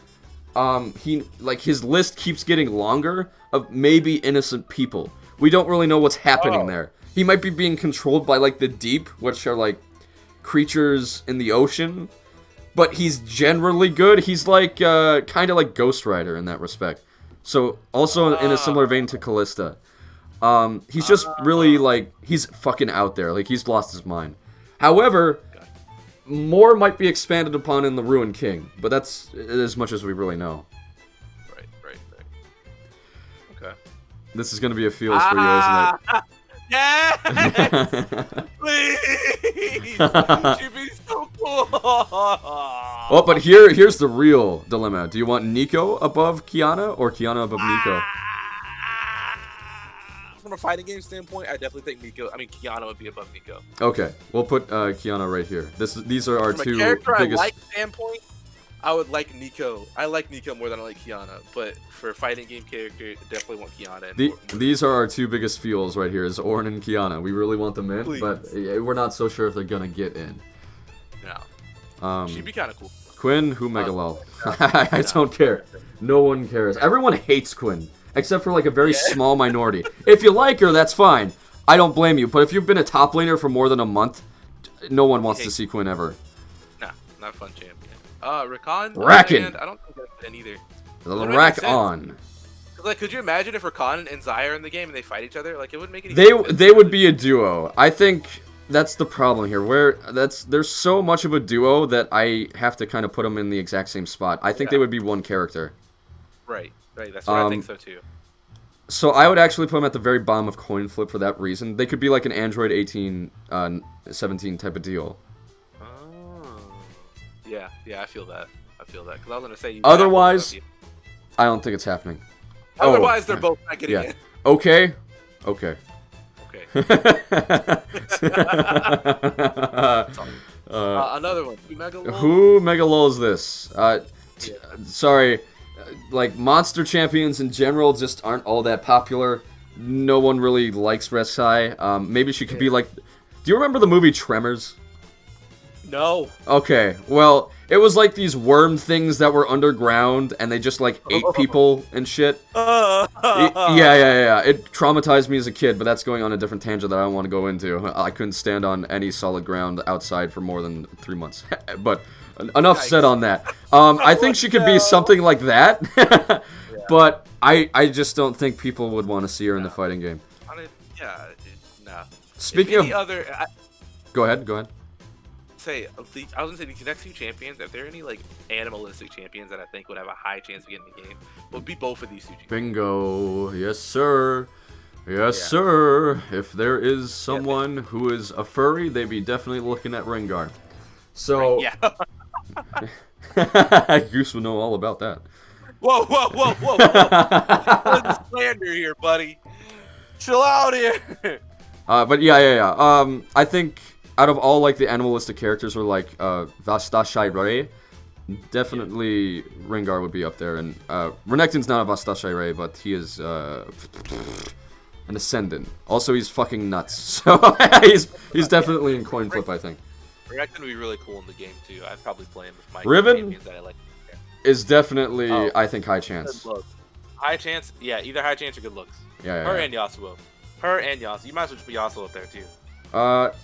His list keeps getting longer of maybe innocent people. We don't really know what's happening there. He might be being controlled by like the deep, which are like creatures in the ocean. But he's generally good. He's like kind of like Ghost Rider in that respect. So also in a similar vein to Callista. He's just really like he's fucking out there. Like he's lost his mind. However, more might be expanded upon in the Ruined King, but that's as much as we really know. Right. Okay. This is gonna be a feels for you, isn't it? Yes! Please! She'd be so cool! Oh, but here's the real dilemma. Do you want Nico above Kiana or Kiana above Nico? From a fighting game standpoint, I definitely think Kiana would be above Nico. Okay, we'll put Kiana right here. These are our From two a character biggest. I like standpoint, I would like Nico. I like Nico more than I like Kiana, but for a fighting game character, I definitely want Kiana. These are our two biggest feels right here, is Ornn and Kiana. We really want them in, Please. but we're not so sure if they're gonna get in. No. She'd be kind of cool. Quinn, who Megalol? I don't care. No one cares. Everyone hates Quinn, except for like a very small minority. If you like her, that's fine. I don't blame you. But if you've been a top laner for more than a month, no one wants to see Quinn ever. Nah, not a fun champion. Rakan? Rakan! I don't think that's in either. Rack on. Like, could you imagine if Rakan and Xayah are in the game and they fight each other? Like, it wouldn't make any sense. They would be a duo. I think that's the problem here. There's so much of a duo that I have to kind of put them in the exact same spot. I think they would be one character. Right. That's what I think so too. So I would actually put them at the very bottom of coin flip for that reason. They could be like an Android 18, 17 type of deal. Yeah, I feel that. Because I was gonna say. Otherwise, I don't think it's happening. Otherwise, they're both not getting in. Okay. Another one. Who Megalol is this? Sorry, like monster champions in general just aren't all that popular. No one really likes Resai. Maybe she could be like. Do you remember the movie Tremors? No. Okay, well, it was like these worm things that were underground, and they just like ate people and shit. Yeah. It traumatized me as a kid, but that's going on a different tangent that I don't want to go into. I couldn't stand on any solid ground outside for more than 3 months. But enough said on that. I think she could be something like that, but I just don't think people would want to see her in the fighting game. Nah. Speaking of other, go ahead. I was gonna say these next two champions. If there are any like animalistic champions that I think would have a high chance of getting in the game, would be both of these two champions. Bingo. Yes, sir. Sir. If there is someone who is a furry, they'd be definitely looking at Rengar. So, Goose would know all about that. Whoa! There's slander here, buddy. Chill out here. But yeah. I think out of all like the animalistic characters, or like Vastashai Ray, Definitely Rengar would be up there, and Renekton's not a Vastashire, but he is an Ascendant. Also, he's fucking nuts, so he's definitely in coin flip, I think. Renekton would be really cool in the game too. I'd probably play him with my Riven champions that I like. is definitely, I think, high chance. High chance, yeah, either high chance or good looks. Yeah, Her and Yasuo. Her and Yasuo. You might as well just put Yasuo up there too.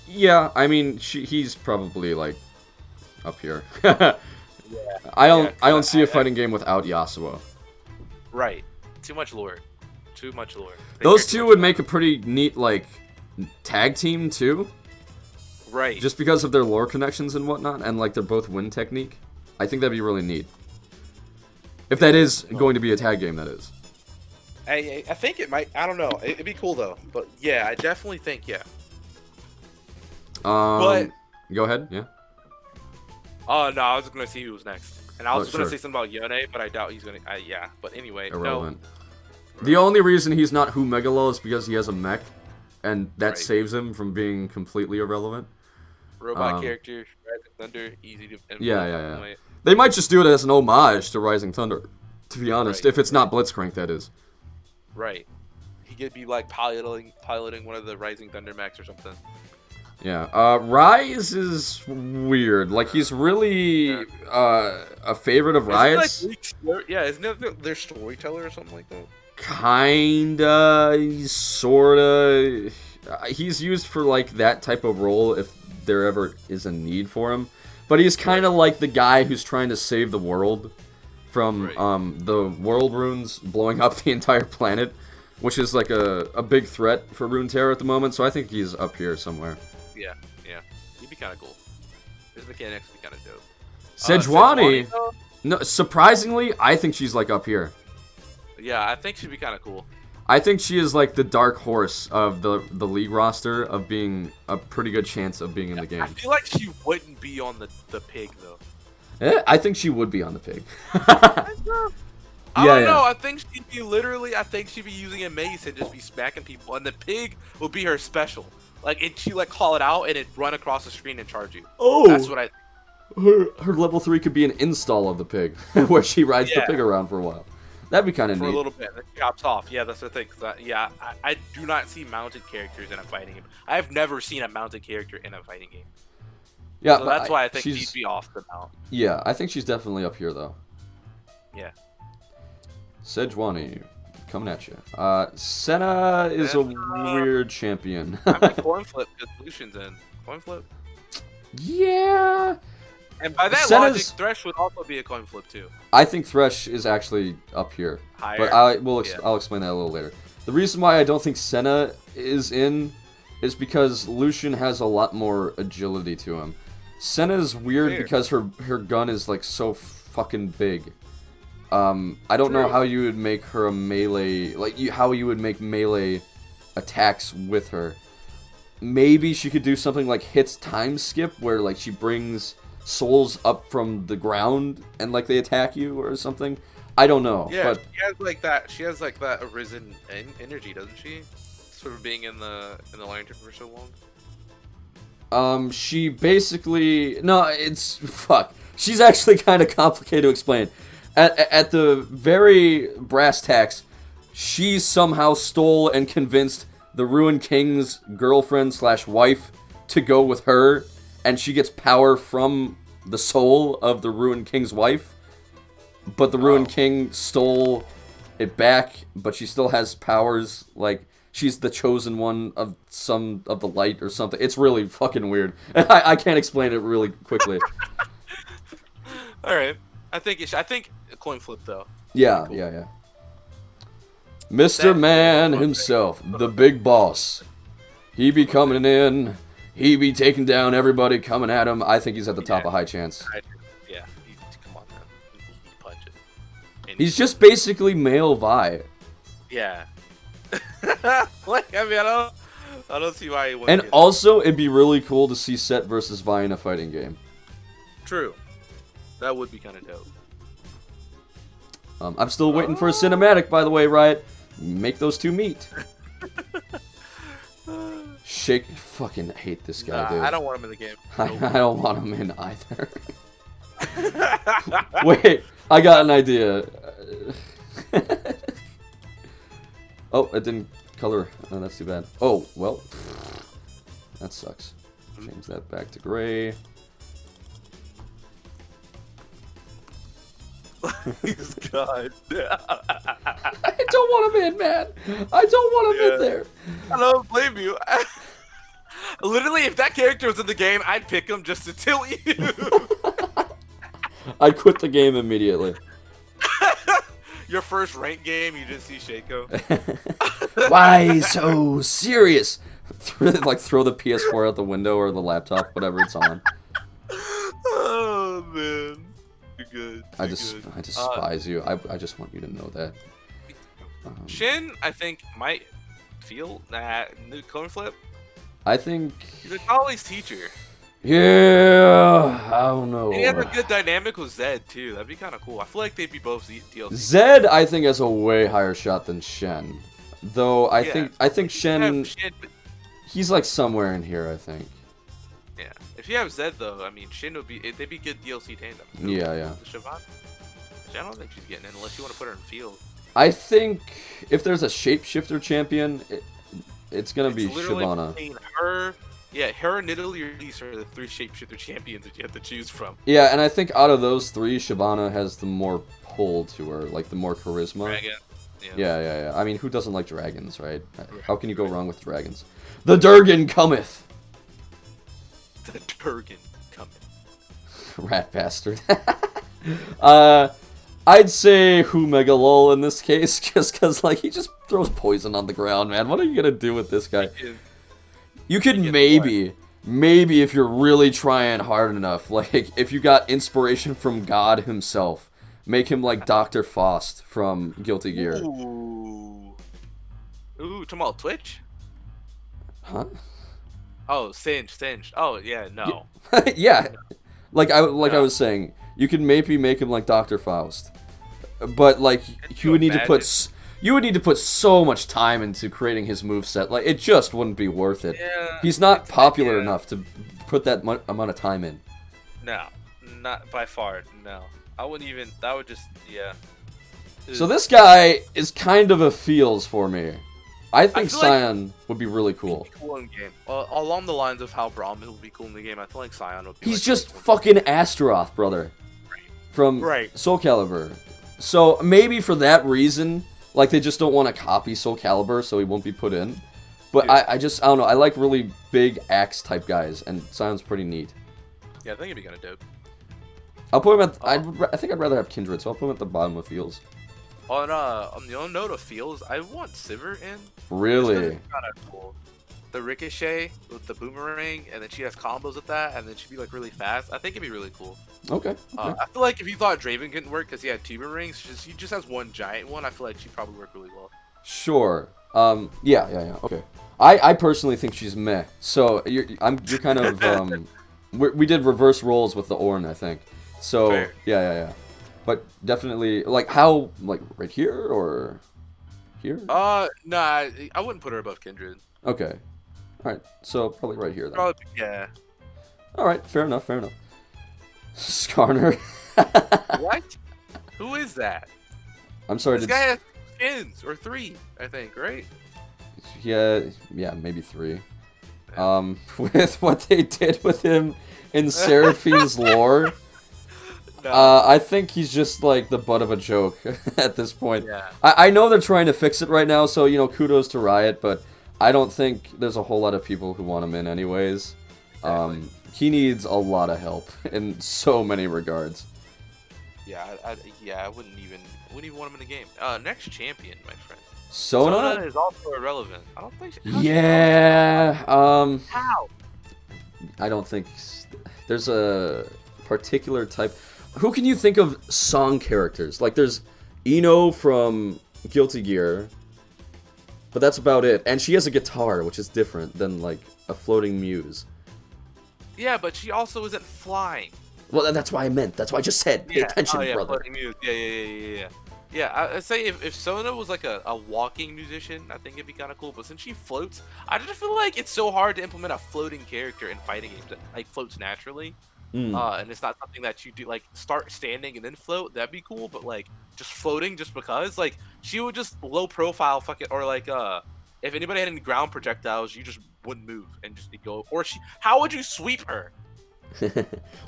Yeah, I mean, he's probably like up here. Yeah. I don't see a fighting game without Yasuo. Right. Too much lore. Too much lore. Those two would make a pretty neat like tag team too. Right. Just because of their lore connections and whatnot, and like their both win technique. I think that'd be really neat. If that is going to be a tag game, that is. I think it might. I don't know. It'd be cool though. But yeah, I definitely think But go ahead. Yeah. Oh no, I was gonna see who was next, and I was gonna sure. say something about Yone, but I doubt he's gonna. Yeah, but anyway, Irrelevant. No. The only reason he's not Who Megalo is because he has a mech, and that Right. saves him from being completely irrelevant. Robot character, Rising Thunder, easy to. Yeah. They might just do it as an homage to Rising Thunder, to be honest. Right. If it's not Blitzcrank, that is. Right. He could be like piloting one of the Rising Thunder mechs or something. Yeah. Rise is weird. Like he's really a favorite of Riot's. Isn't it their storyteller or something like that? Kinda, sorta. He's used for like that type of role if there ever is a need for him. But he's kind of like the guy who's trying to save the world from the world runes blowing up the entire planet, which is like a big threat for Runeterra at the moment. So I think he's up here somewhere. Yeah. He'd be kind of cool. His mechanics would be kind of dope. Sejuani, no, surprisingly, I think she's like up here. Yeah, I think she'd be kind of cool. I think she is like the dark horse of the league roster of being a pretty good chance of being in the game. I feel like she wouldn't be on the pig though. I think she would be on the pig. I don't know. I think she'd be using a mace and just be smacking people, and the pig would be her special. Like she call it out and it'd run across the screen and charge you. Oh, that's what I. Her level 3 could be an install of the pig, where she rides the pig around for a while. That'd be kind of neat. For a little bit, then she hops off. Yeah, that's the thing. I do not see mounted characters in a fighting game. I've never seen a mounted character in a fighting game. Yeah, so that's why I think she'd be off the mount. Yeah, I think she's definitely up here though. Yeah. Sejuani, coming at you. Senna is a weird champion. I mean, coin flip because Lucian's in. Coin flip? Yeah. And by that Senna's... logic, Thresh would also be a coin flip too. I think Thresh is actually up here. Higher? But I'll explain that a little later. The reason why I don't think Senna is in is because Lucian has a lot more agility to him. Senna's weird because her gun is like so fucking big. I don't know how you would make her a melee, how you would make melee attacks with her. Maybe she could do something like hits time skip, where like she brings souls up from the ground and like they attack you or something. I don't know. Yeah, but she has like that. She has like that arisen energy, doesn't she? Sort of being in the lantern for so long. She basically she's actually kind of complicated to explain. At the very brass tacks, she somehow stole and convinced the Ruined King's girlfriend/wife to go with her, and she gets power from the soul of the Ruined King's wife. But the Ruined King stole it back, but she still has powers, like she's the chosen one of some of the light or something. It's really fucking weird. I can't explain it really quickly. All right, I think a coin flip though. Yeah, cool. Yeah. Mr. Man himself, the big boss. He be coming in. He be taking down everybody coming at him. I think he's at the top of high chance. Yeah, come on, man. He punch it. He's just basically male Vi. Yeah. Like, I mean, I don't see why he wouldn't. And also, it'd be really cool to see Set versus Vi in a fighting game. True. That would be kind of dope. I'm still waiting for a cinematic, by the way, Riot. Make those two meet. Fucking hate this guy, dude. I don't want him in the game. I don't want him in either. Wait, I got an idea. Oh, it didn't color. Oh, that's too bad. Oh, well. That sucks. Change that back to gray. He's God. I don't want him in, man. I don't want him in there. I don't blame you. Literally, if that character was in the game, I'd pick him just to tilt you. I'd quit the game immediately. Your first ranked game, you just see Shaco. Why so serious? Like throw the PS4 out the window or the laptop, whatever it's on. Oh man, you're good. I despise you. I just want you to know that. Shin, I think, might feel that new coin flip. I think He's a college teacher. yeah, I don't know. And he has a good dynamic with Zed too. That'd be kind of cool. I feel like they'd be both DLC. Zed, I think, has a way higher shot than Shen. Though I think Shen, he's like somewhere in here. I think. Yeah. If you have Zed though, I mean, Shin would be. They'd be good DLC tandem. Yeah. Siobhan? I don't think she's getting in unless you want to put her in field. I think if there's a shapeshifter champion, it's gonna be Shyvana. Her and Nidalee or Elise are the 3 shapeshifter champions that you have to choose from. Yeah, and I think out of those 3, Shyvana has the more pull to her, like the more charisma. Dragon. Yeah. I mean, who doesn't like dragons, right? How can you go wrong with dragons? The Durgan cometh! The Durgan cometh. Rat bastard. I'd say Humegalol in this case, just because, like, he just throws poison on the ground, man. What are you gonna do with this guy? You could maybe, if you're really trying hard enough, like, if you got inspiration from God himself, make him like Dr. Faust from Guilty Gear. Ooh, talking about Twitch? Huh? Oh, Singed. Oh, yeah, no. Yeah. Like I was saying, you could maybe make him like Dr. Faust. But like you would need to put so much time into creating his moveset. Like it just wouldn't be worth it. Yeah, he's not popular enough to put that amount of time in. No, not by far. No. I wouldn't even, that would just, yeah. So this guy is kind of a feels for me. I think Scion would be really cool. Cool in game. Along the lines of how Brahmin would be cool in the game, I feel like Scion would be. He's just fucking Astaroth, brother. From Soul Calibur. So maybe for that reason, like they just don't want to copy Soul Calibur, so he won't be put in. But I don't know. I like really big axe type guys, and Scion's pretty neat. Yeah, I think it'd be kind of dope. I'll put him at. I think I'd rather have Kindred, so I'll put him at the bottom of Fields. On the own note of Fields, I want Sivir in. Really? Kind of cool. The Ricochet with the boomerang, and then she has combos with that, and then she'd be like really fast. I think it'd be really cool. Okay. I feel like if you thought Draven couldn't work because he had 2 boomerangs, he just has one giant one. I feel like she'd probably work really well. Sure. Yeah. Okay. I personally think she's meh. So you're kind of we did reverse roles with the Ornn, I think. So fair. Yeah. But definitely, like, how, like, right here, or here? Nah, I wouldn't put her above Kindred. Okay. Alright, so probably right here, then. Probably, yeah. Alright, fair enough. Skarner. What? Who is that? I'm sorry, this guy has skins, or 3, I think, right? Yeah, maybe 3. With what they did with him in Seraphine's lore... No. I think he's just like the butt of a joke at this point. Yeah. I know they're trying to fix it right now, so kudos to Riot, but I don't think there's a whole lot of people who want him in anyways. Exactly. He needs a lot of help in so many regards. Yeah, I wouldn't even want him in the game. Next champion, my friend. Sona is also irrelevant. I don't think. How? I don't think there's a particular type. Who can you think of song characters? Like, there's Ino from Guilty Gear, but that's about it. And she has a guitar, which is different than, like, a floating muse. Yeah, but she also isn't flying. Well, that's why I meant. That's why I just said. Pay attention, brother. Floating muse. Yeah. Yeah, I'd say if Sona was, like, a walking musician, I think it'd be kind of cool. But since she floats, I just feel like it's so hard to implement a floating character in fighting games that, like, floats naturally. and it's not something that you do like start standing and then float. That'd be cool, but like just floating just because, like she would just low profile fucking or like if anybody had any ground projectiles, you just wouldn't move and just go. Or how would you sweep her?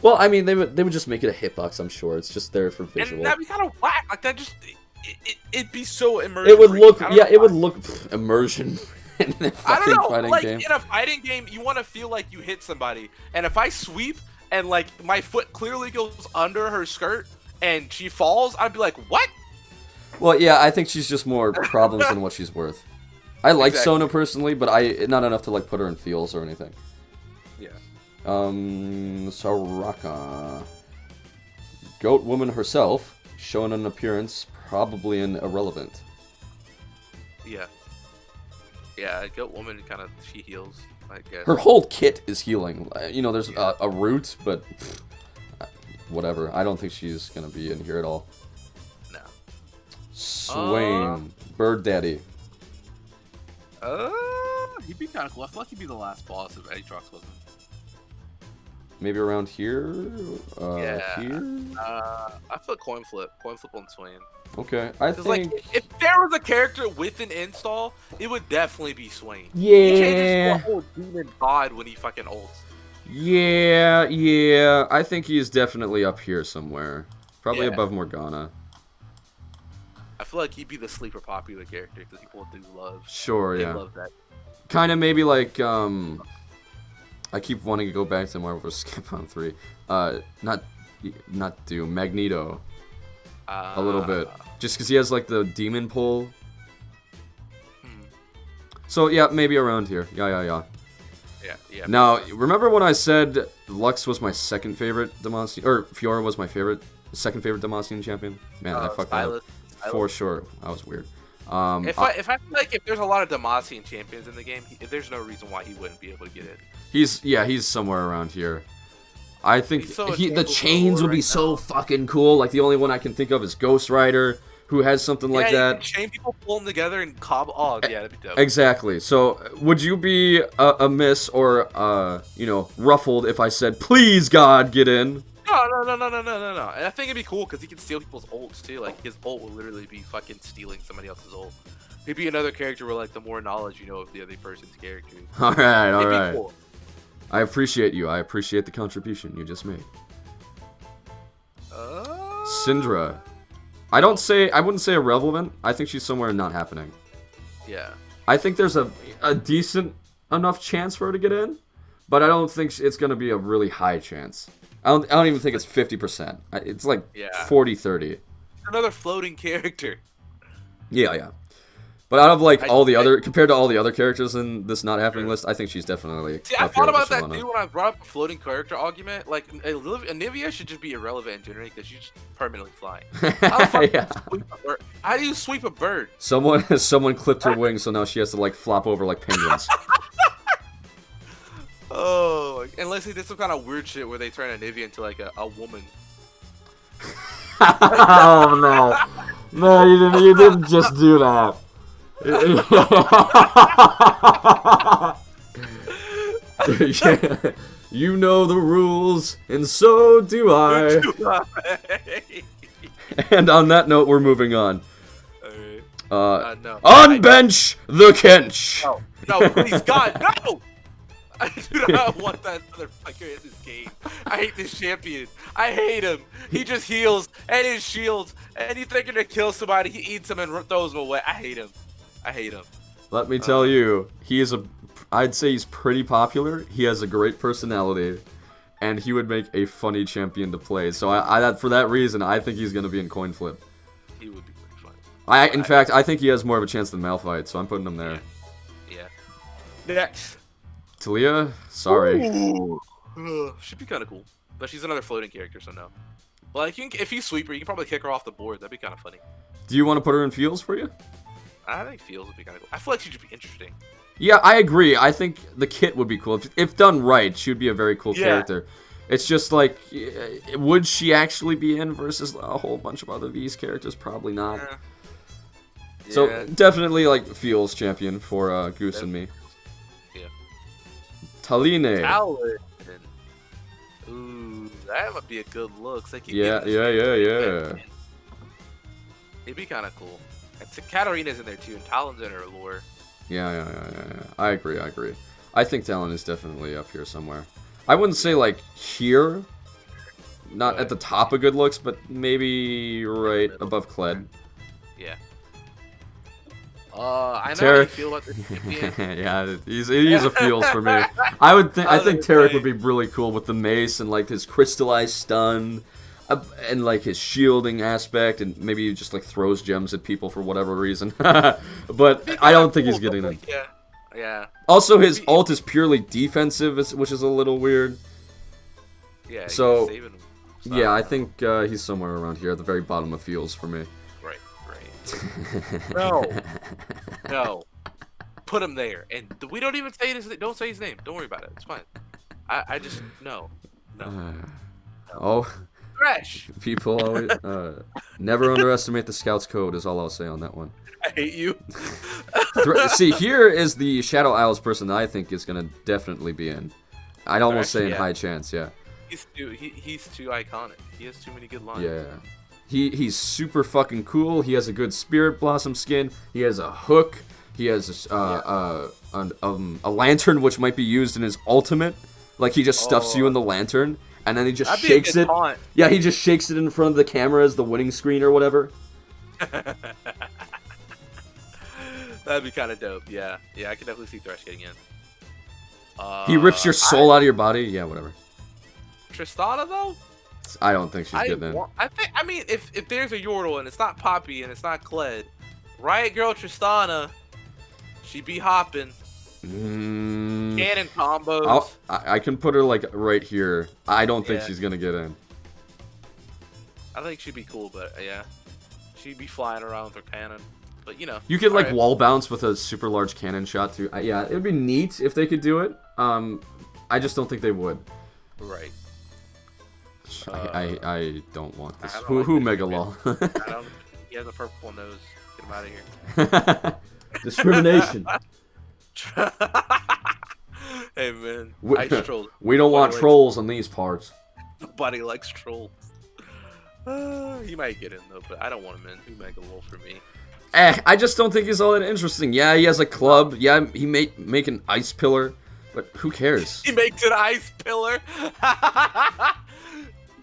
Well, I mean, they would just make it a hitbox. I'm sure it's just there for visual. And that'd be kind of whack. Like that just it'd be so immersive. It would look it would look immersion. In a I don't know. fighting Like game. in a fighting game, you want to feel like you hit somebody, and if I sweep and like my foot clearly goes under her skirt and she falls, I'd be like, what? Well, yeah, I think she's just more problems than what she's worth. I like Sona personally, but not enough to like put her in feels or anything. Yeah. Soraka, goat woman herself, shown an appearance, probably an irrelevant. Yeah. Yeah, goat woman kind of she heals, I guess. Her whole kit is healing. You know, there's a root, but whatever. I don't think she's gonna be in here at all. No. Swain, Bird Daddy. He'd be kind of cool. I feel like he'd be the last boss if Aatrox wasn't. Maybe around here? Here? I feel coin flip on Swain. Okay, I think... Like, if there was a character with an install, it would definitely be Swain. Yeah. You can't just go a whole demon god when he fucking ults. Yeah, I think he's definitely up here somewhere. Probably above Morgana. I feel like he'd be the sleeper popular character because people do love. Sure, They love that. Kind of maybe like, I keep wanting to go back to Marvel vs. Capcom 3. Not Doom, Magneto. A little bit. Just because he has, like, the demon pull. So, yeah, maybe around here. Yeah. Now, remember when I said Lux was my second favorite Demacian, or Fiora was my second favorite Demacian champion? Man, I fucked that up. For sure. That was weird. If I feel like if there's a lot of Demacian champions in the game, there's no reason why he wouldn't be able to get it. He's somewhere around here. I think the chains would be so now. fucking cool. Like the only one I can think of is Ghost Rider, who has something like that. Chain people, pull them together and cob. Oh yeah, that'd be dope. Exactly. So would you be amiss or ruffled if I said, "Please God, get in"? No. And I think it'd be cool because he can steal people's ults too. Like his ult will literally be fucking stealing somebody else's ult. He'd be another character where like the more knowledge you know of the other person's character. All right. Be cool. I appreciate you. I appreciate the contribution you just made. Syndra. I wouldn't say irrelevant. I think she's somewhere not happening. Yeah. I think there's a decent enough chance for her to get in, but I don't think it's going to be a really high chance. I don't even think it's 50%. It's like 40-30. Another floating character. Yeah. But out of compared to all the other characters in this not happening list, I think she's definitely. See, I thought about that too when I brought up a floating character argument. Like, Anivia should just be irrelevant in general because she's permanently flying. How do you sweep a bird? Someone clipped her wings, so now she has to like flop over like penguins. Oh, unless they did some kind of weird shit where they turn Anivia into like a woman. Oh no, you didn't just do that. You know the rules, and so do I. And on that note, we're moving on. No. Unbench the Kench. No, please, God, no! I do not want that motherfucker in this game. I hate this champion. I hate him. He just heals and his shields, and you think you're gonna kill somebody, he eats them and throws them away. I hate him. Let me tell you, I'd say he's pretty popular. He has a great personality, and he would make a funny champion to play. So for that reason, I think he's gonna be in coin flip. He would be pretty fun. In fact, I think he has more of a chance than Malphite, so I'm putting him there. Yeah. Next. Talia, sorry. Should be kind of cool, but she's another floating character, so no. Well, if you sweep her, you can probably kick her off the board. That'd be kind of funny. Do you want to put her in feels for you? I think feels would be kind of cool. I feel like she should be interesting. Yeah, I agree. I think the kit would be cool. If done right, she would be a very cool character. It's just like, would she actually be in versus a whole bunch of other these characters? Probably not. Yeah. So definitely like feels champion for Goose and me. Yeah. Taline. Ooh. That would be a good look. It's like Yeah. it'd be kind of cool. And Katarina's in there too, and Talon's in her lore. Yeah. I agree. I think Talon is definitely up here somewhere. I wouldn't say like here, not at the top of good looks, but maybe right above Kled. Yeah. I know Tarek. how you feel about this champion. Yeah, he's a feels for me. I think Tarek would be really cool with the mace and like his crystallized stun, and like his shielding aspect, and maybe he just like throws gems at people for whatever reason. But I don't think he's getting them. Yeah. Also, his ult is purely defensive, which is a little weird. Yeah. So, saving him. yeah, I think he's somewhere around here at the very bottom of feels for me. Right. No. Put him there, and we don't even say his. Don't say his name. Don't worry about it. It's fine. I just no. Oh. Trash. People always never underestimate the Scouts code is all I'll say on that one. I hate you. See, here is the Shadow Isles person that I think is gonna definitely be in. I'd almost say in high chance, yeah. He's too iconic. He has too many good lines. Yeah. He's super fucking cool. He has a good Spirit Blossom skin. He has a hook. He has a lantern which might be used in his ultimate. Like he just stuffs you in the lantern, and then he just shakes it. Taunt. Yeah, he just shakes it in front of the camera as the winning screen or whatever. That'd be kind of dope. Yeah, I could definitely see Thresh getting in. He rips your soul out of your body. Yeah, whatever. Tristana though? I don't think she's getting in. I mean, if there's a Yordle and it's not Poppy and it's not Kled, Riot Girl Tristana, she be hopping. Cannon combos. I can put her like right here. I don't think she's gonna get in. I think she'd be cool, but yeah, she'd be flying around with her cannon. But you know, you could like wall bounce with a super large cannon shot too. Yeah, it would be neat if they could do it. I just don't think they would. Right. I don't want this. Who Like Mega Lol? He has a purple nose. Get him out of here. Discrimination. Hey man, we, trolls. We don't want trolls in these parts. Nobody likes trolls. He might get in though, but I don't want him in. Who Mega Lol for me? I just don't think he's all that interesting. Yeah, he has a club. Yeah, he may make an ice pillar, but who cares? He makes an ice pillar.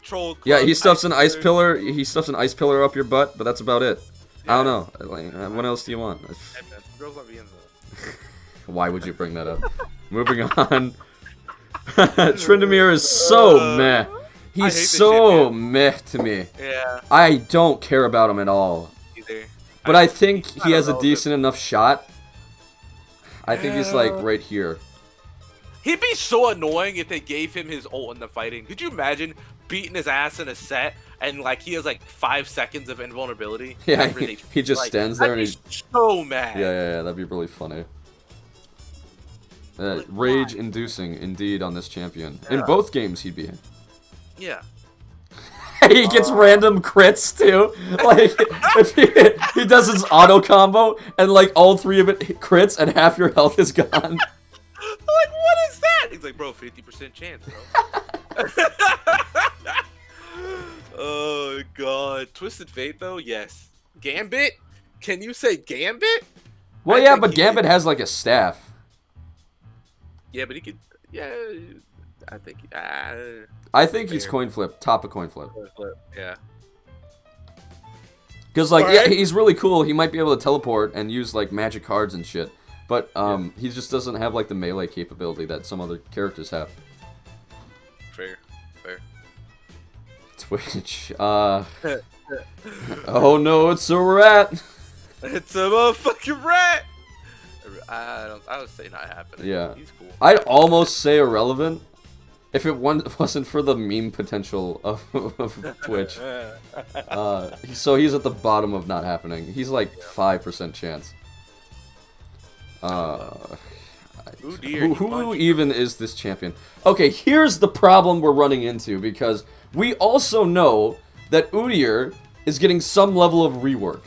Troll. Club, yeah, he stuffs an ice pillar. He stuffs an ice pillar up your butt, but that's about it. Yeah. I don't know. Like, what else do you want? Hey, man, girls not being though. Why would you bring that up? Moving on. Tryndamere is so meh. He's so meh to me. Yeah. I don't care about him at all. Either. But I think he has a decent enough shot. I think he's like right here. He'd be so annoying if they gave him his ult in the fighting. Could you imagine beating his ass in a set and like he has like 5 seconds of invulnerability? Yeah, he just like, stands there and he's so mad. Yeah, that'd be really funny. Rage-inducing, indeed, on this champion. Yeah. In both games, he'd be in. Yeah. He gets random crits, too. Like, if he does his auto combo, and, like, all 3 of it crits, and half your health is gone. Like, what is that? He's like, bro, 50% chance, bro. Oh, God. Twisted Fate, though? Yes. Gambit? Can you say Gambit? Well, yeah, but Gambit has, like, a staff. Yeah, but he could. Yeah, I think. I think he's coin flip, top of coin flip. Yeah. Because like, yeah, he's really cool. He might be able to teleport and use like magic cards and shit. But he just doesn't have like the melee capability that some other characters have. Fair. Twitch. Oh no, it's a rat. It's a motherfucking rat. I would say not happening. Yeah. He's cool. I'd almost say irrelevant if it wasn't for the meme potential of Twitch. So he's at the bottom of not happening. He's like 5% chance. Who even is this champion? Okay, here's the problem we're running into, because we also know that Udyr is getting some level of rework.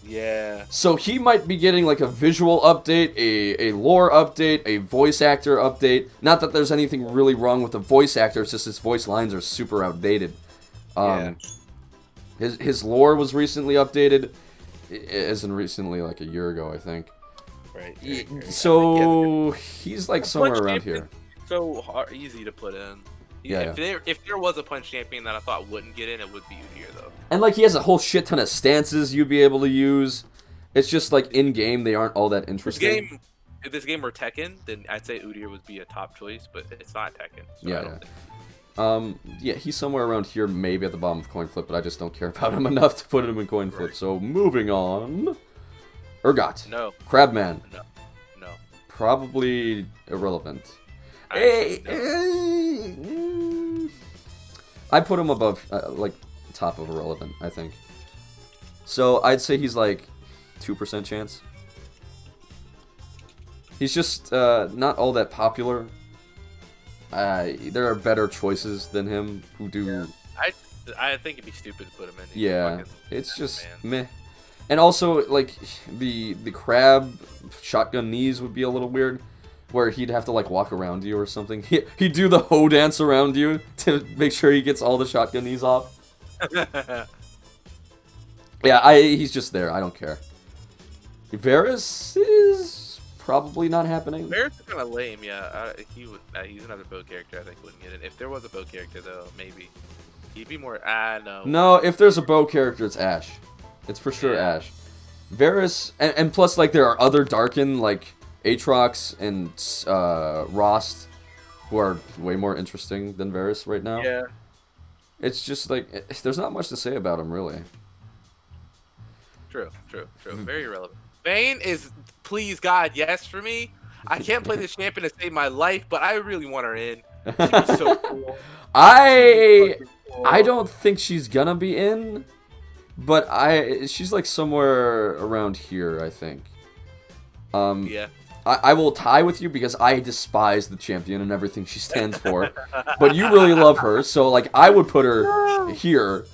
Yeah. So he might be getting like a visual update, a lore update, a voice actor update. Not that there's anything really wrong with the voice actor, it's just his voice lines are super outdated. Yeah. His lore was recently updated, as in recently, like a year ago, I think. Right. So he's like somewhere Punch around champion, here. So easy to put in. Yeah. If there was a punch champion that I thought wouldn't get in, it would be Udyr though. And like he has a whole shit ton of stances you'd be able to use. It's just like in game they aren't all that interesting. If this game were Tekken, then I'd say Udyr would be a top choice, but it's not Tekken. So Yeah, he's somewhere around here, maybe at the bottom of coin flip, but I just don't care about him enough to put him in coin flip. Right. So moving on, Urgot. No. Crabman. No. Probably irrelevant. I put him above, like, top of irrelevant, I think. So I'd say he's like 2% chance. He's just not all that popular. There are better choices than him who do. Yeah. I think it'd be stupid to put him in. Yeah, it's just meh. And also, like, the crab shotgun knees would be a little weird, where he'd have to, like, walk around you or something. He'd do the hoe dance around you to make sure he gets all the shotgun knees off. Yeah, he's just there. I don't care. Varus is probably not happening. Varus is kind of lame, yeah. He's another bow character I think wouldn't get in. If there was a bow character, though, maybe. He'd be more... no. No, if there's a bow character, it's Ashe. It's for sure Ashe. Varus, and plus, like, there are other Darkin, like Aatrox and Rost, who are way more interesting than Varus right now. Yeah. It's just, like, there's not much to say about him, really. True. Very relevant. Vayne is, please, God, yes for me. I can't play this champion to save my life, but I really want her in. She'd be so cool. I don't think she's gonna be in, but she's like somewhere around here, I think. Yeah. I will tie with you because I despise the champion and everything she stands for, but you really love her, so like I would put her here.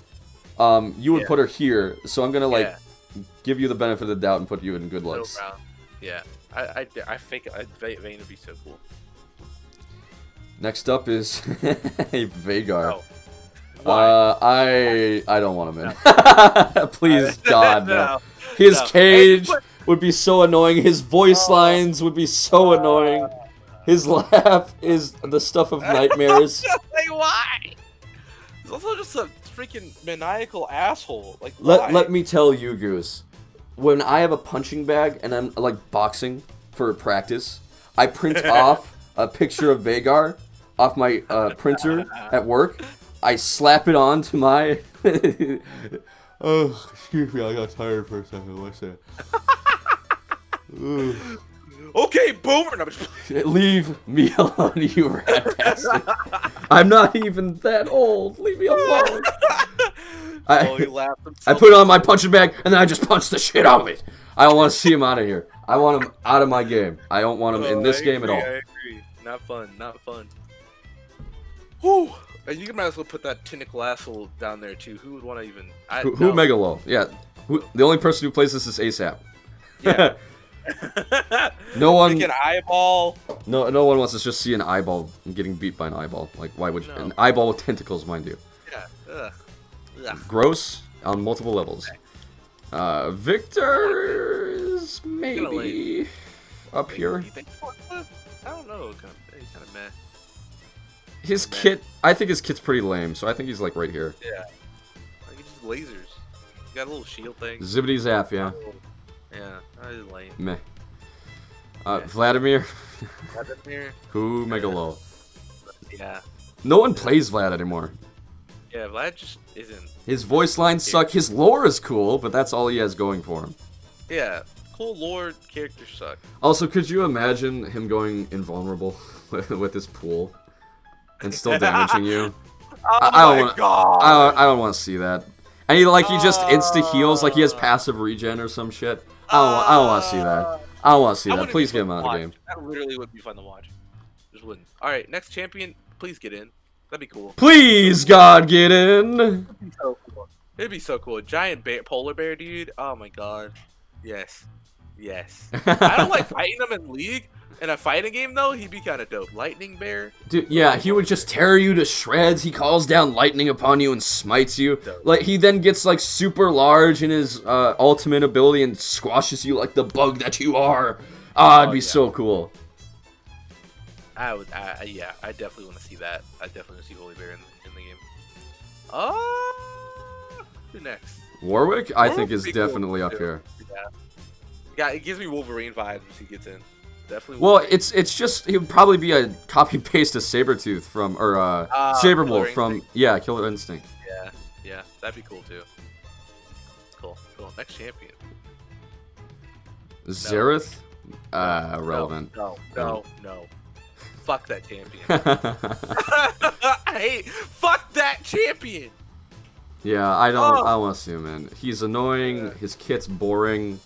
You would put her here, so I'm gonna like give you the benefit of the doubt and put you in good looks. Yeah. I think Vayne would be so cool. Next up is Veigar. No. Why? I don't want him in. Please, God, no. His cage would be so annoying. His voice lines would be so annoying. His laugh is the stuff of nightmares. Like, why? He's also just a freaking maniacal asshole. Like, let me tell you, Goose. When I have a punching bag and I'm like boxing for practice, I print off a picture of Veigar off my printer at work. I slap it on to my... Oh, excuse me, I got tired for a second. What's that? Okay, boomer. No, Leave me alone, you rat bastard. I'm not even that old. Leave me alone. I put on my punching bag, and then I just punch the shit out of it. I don't want to see him out of here. I want him out of my game. I don't want him in this game at all. I agree. Not fun. Whew. You might as well put that tentacle asshole down there too. Who would want to even? Who Megalo? Yeah. The only person who plays this is ASAP. Yeah. No one. Like an eyeball. No one wants to just see an eyeball getting beat by an eyeball. Like, why would an eyeball with tentacles, mind you? Yeah. Ugh. Gross on multiple levels. Victor is maybe up here. I don't know. Kind of meh. His kit, I think his kit's pretty lame, so I think he's like right here. Yeah. Like he just lasers. He got a little shield thing. Zippity zap, yeah. Yeah, that is lame. Meh. Vladimir. Vladimir. Who Megalo? Yeah. No one plays Vlad anymore. Yeah, Vlad just isn't. His voice lines suck. His lore is cool, but that's all he has going for him. Yeah. Cool lore characters suck. Also, could you imagine him going invulnerable with his pool and still damaging you? I don't want to see that. And he just insta heals, like he has passive regen or some shit. I don't want to see that. I don't want to see that. Please get him out of the game. That literally would be fun to watch. Just wouldn't. All right, next champion, please get in. That'd be cool. Please, God, get in. So cool. It'd be so cool. A giant polar bear, dude. Oh my god. Yes. Yes. I don't like fighting them in League. In a fighting game, though, he'd be kind of dope. Lightning bear. Dude, yeah, he would just tear you to shreds. He calls down lightning upon you and smites you. Dope. Like, he then gets, like, super large in his ultimate ability and squashes you like the bug that you are. Ah, it'd be so cool. Yeah, I definitely want to see that. I definitely want to see Holy Bear in the game. Who next? Warwick, I think, Warwick is would be cool, definitely up too. here. Yeah, it gives me Wolverine vibes if he gets in. Definitely. Well, Wolverine. it's just, he would probably be a copy-paste of Sabretooth from, or, Saberwolf Killer from, Instinct. yeah, Killer Instinct. Yeah, that'd be cool too. Cool. Next champion. Xerath? Relevant. No. Fuck that champion. Fuck that champion. Yeah, I don't want to see him in. He's annoying, his kit's boring,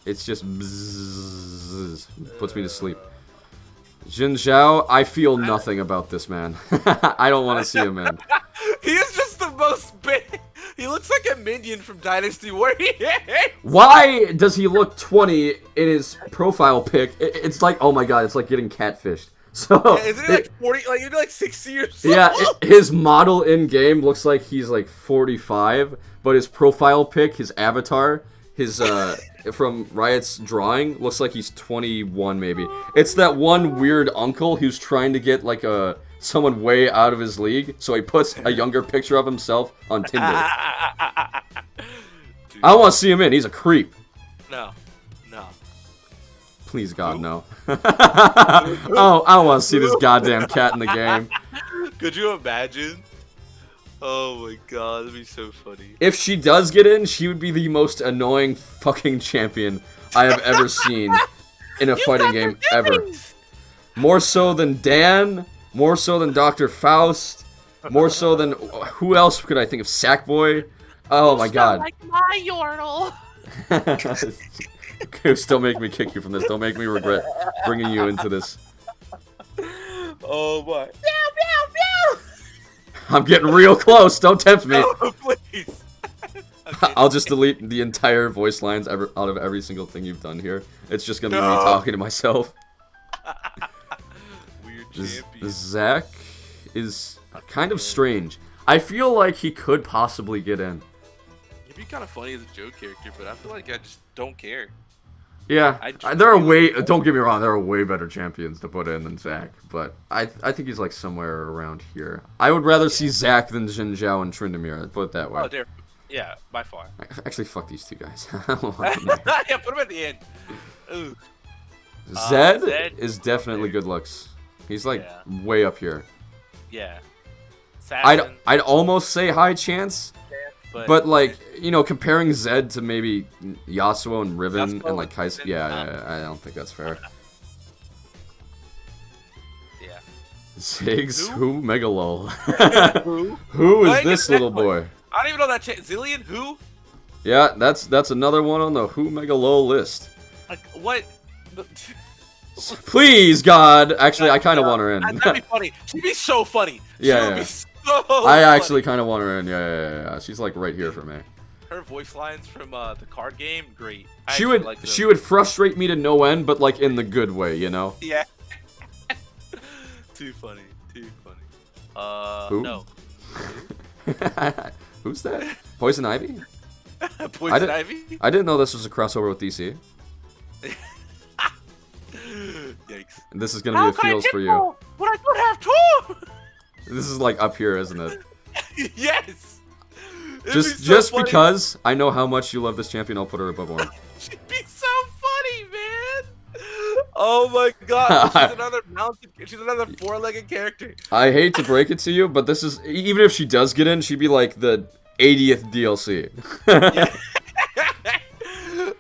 it's just bzzz, puts me to sleep. Jin Zhao, I feel nothing about this man. I don't want to see him in. He is just the most big. He looks like a minion from Dynasty Warriors. Why does he look 20 in his profile pic? It's like, oh my god, it's like getting catfished. So Yeah, isn't he like 40? Like, you're like 60 years old? yeah, his model in game looks like he's like 45, but his profile pic, his avatar, his from Riot's drawing looks like he's 21 maybe. It's that one weird uncle who's trying to get like someone way out of his league, so he puts a younger picture of himself on Tinder. Dude, I want to see him in. He's a creep. no. Please, God, no. Oh, I don't want to see this goddamn cat in the game. Could you imagine? Oh my god, that'd be so funny. If she does get in, she would be the most annoying fucking champion I have ever seen in a fighting game ever. More so than Dan, more so than Dr. Faust, more so than who else could I think of? Sackboy. Oh my god. Like my Yordle. Goose, don't make me kick you from this. Don't make me regret bringing you into this. Oh my. I'm getting real close. Don't tempt me. No, please. Okay. I'll just delete the entire voice lines out of every single thing you've done here. It's just gonna be me No. talking to myself. Weird champion. Zach is kind of strange. I feel like he could possibly get in. He'd be kind of funny as a joke character, but I feel like I just don't care. Yeah, there are don't get me wrong, there are way better champions to put in than Zach, but I think he's like somewhere around here. I would rather see Zach than Jin Zhao and Tryndamere, put it that way. Oh, dear. Yeah, by far. Actually, fuck these two guys. I don't want them there. Yeah, put him at the end. Ooh. Zed Zed is definitely good looks. He's like Yeah. way up here. Yeah. Assassin, I'd almost say high chance, but like, you know, comparing Zed to maybe Yasuo and Riven Yasuo and like and Kai'Sa, Riven, yeah, I don't think that's fair. Yeah. Ziggs, Who? who? Megalol. Who? Who I is think this it's little that one. boy? I don't even know that Zillion? Who? Yeah, that's another one on the Who Megalol list. Like, what? Please, God. Actually, I kind of want her in. That'd be funny. She'd be so funny. Yeah, She would yeah. be so I funny. actually kind of want her in. Yeah. She's like right here for me. Her voice lines from the card game, great. I She actually would like them. she would frustrate me to no end, but like in the good way, you know. Yeah. Too funny. Who? No. Who's that? Poison Ivy? Poison Ivy? I didn't know this was a crossover with DC. Yikes. This is gonna be a feels for you. But I don't have two. This is like up here, isn't it? Yes. It'd Just be so just funny. because I know how much you love this champion, I'll put her above one. She'd be so funny, man. Oh my god, she's another four-legged character. I hate to break it to you, but this is even if she does get in, she'd be like the 80th DLC.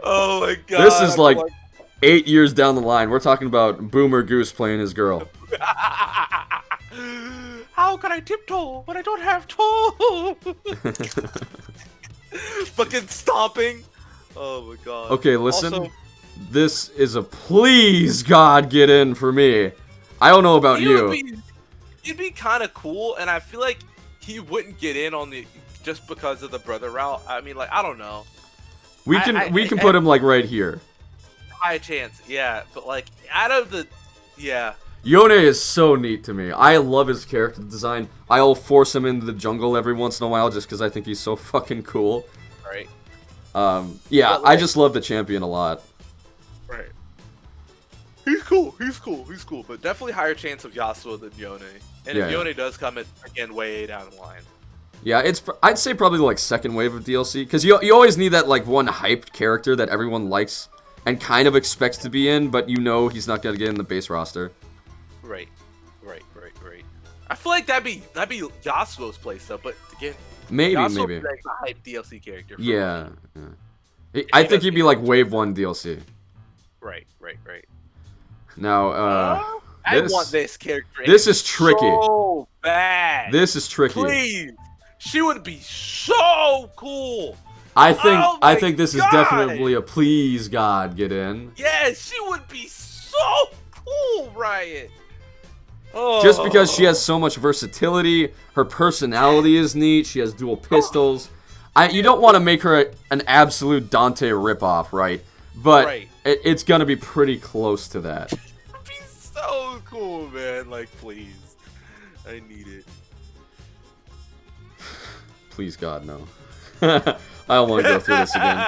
Oh my god. This is like 8 years down the line. We're talking about Boomer Goose playing his girl. How can I tiptoe when I don't have toe? Fucking stomping. Oh my god. Okay, listen. Also, This is a please God get in for me. I don't know about you. It'd be kind of cool, and I feel like he wouldn't get in on the just because of the brother route. I mean, like, I don't know. We can put him like right here. High chance, yeah. But like, out of the, yeah. Yone is so neat to me. I love his character design. I'll force him into the jungle every once in a while just because I think he's so fucking cool. Right. Yeah, I just love the champion a lot. Right. He's cool. He's cool. He's cool. But definitely higher chance of Yasuo than Yone. And Yeah, if yeah. Yone does come, it's again way down the line. Yeah, I'd say probably like second wave of DLC because you always need that like one hyped character that everyone likes and kind of expects to be in, but you know he's not gonna get in the base roster. Right. I feel like that'd be Yasuo's place though. But again, Maybe. Yasuo would be like the hype DLC character. For Yeah. me. Yeah. I think he'd be like wave 1 DLC. Right. Now, I want this character. This is tricky. So bad. This is tricky. Please. She would be so cool. I think Oh my this is God. definitely a please God get in. Yes, she would be so cool, Riot. Oh. Just because she has so much versatility, her personality is neat. She has dual pistols. You don't want to make her an absolute Dante ripoff, right? But Right. it's gonna be pretty close to that. She'd be so cool, man. Like, please. I need it. Please God, no. I don't want to go through this again.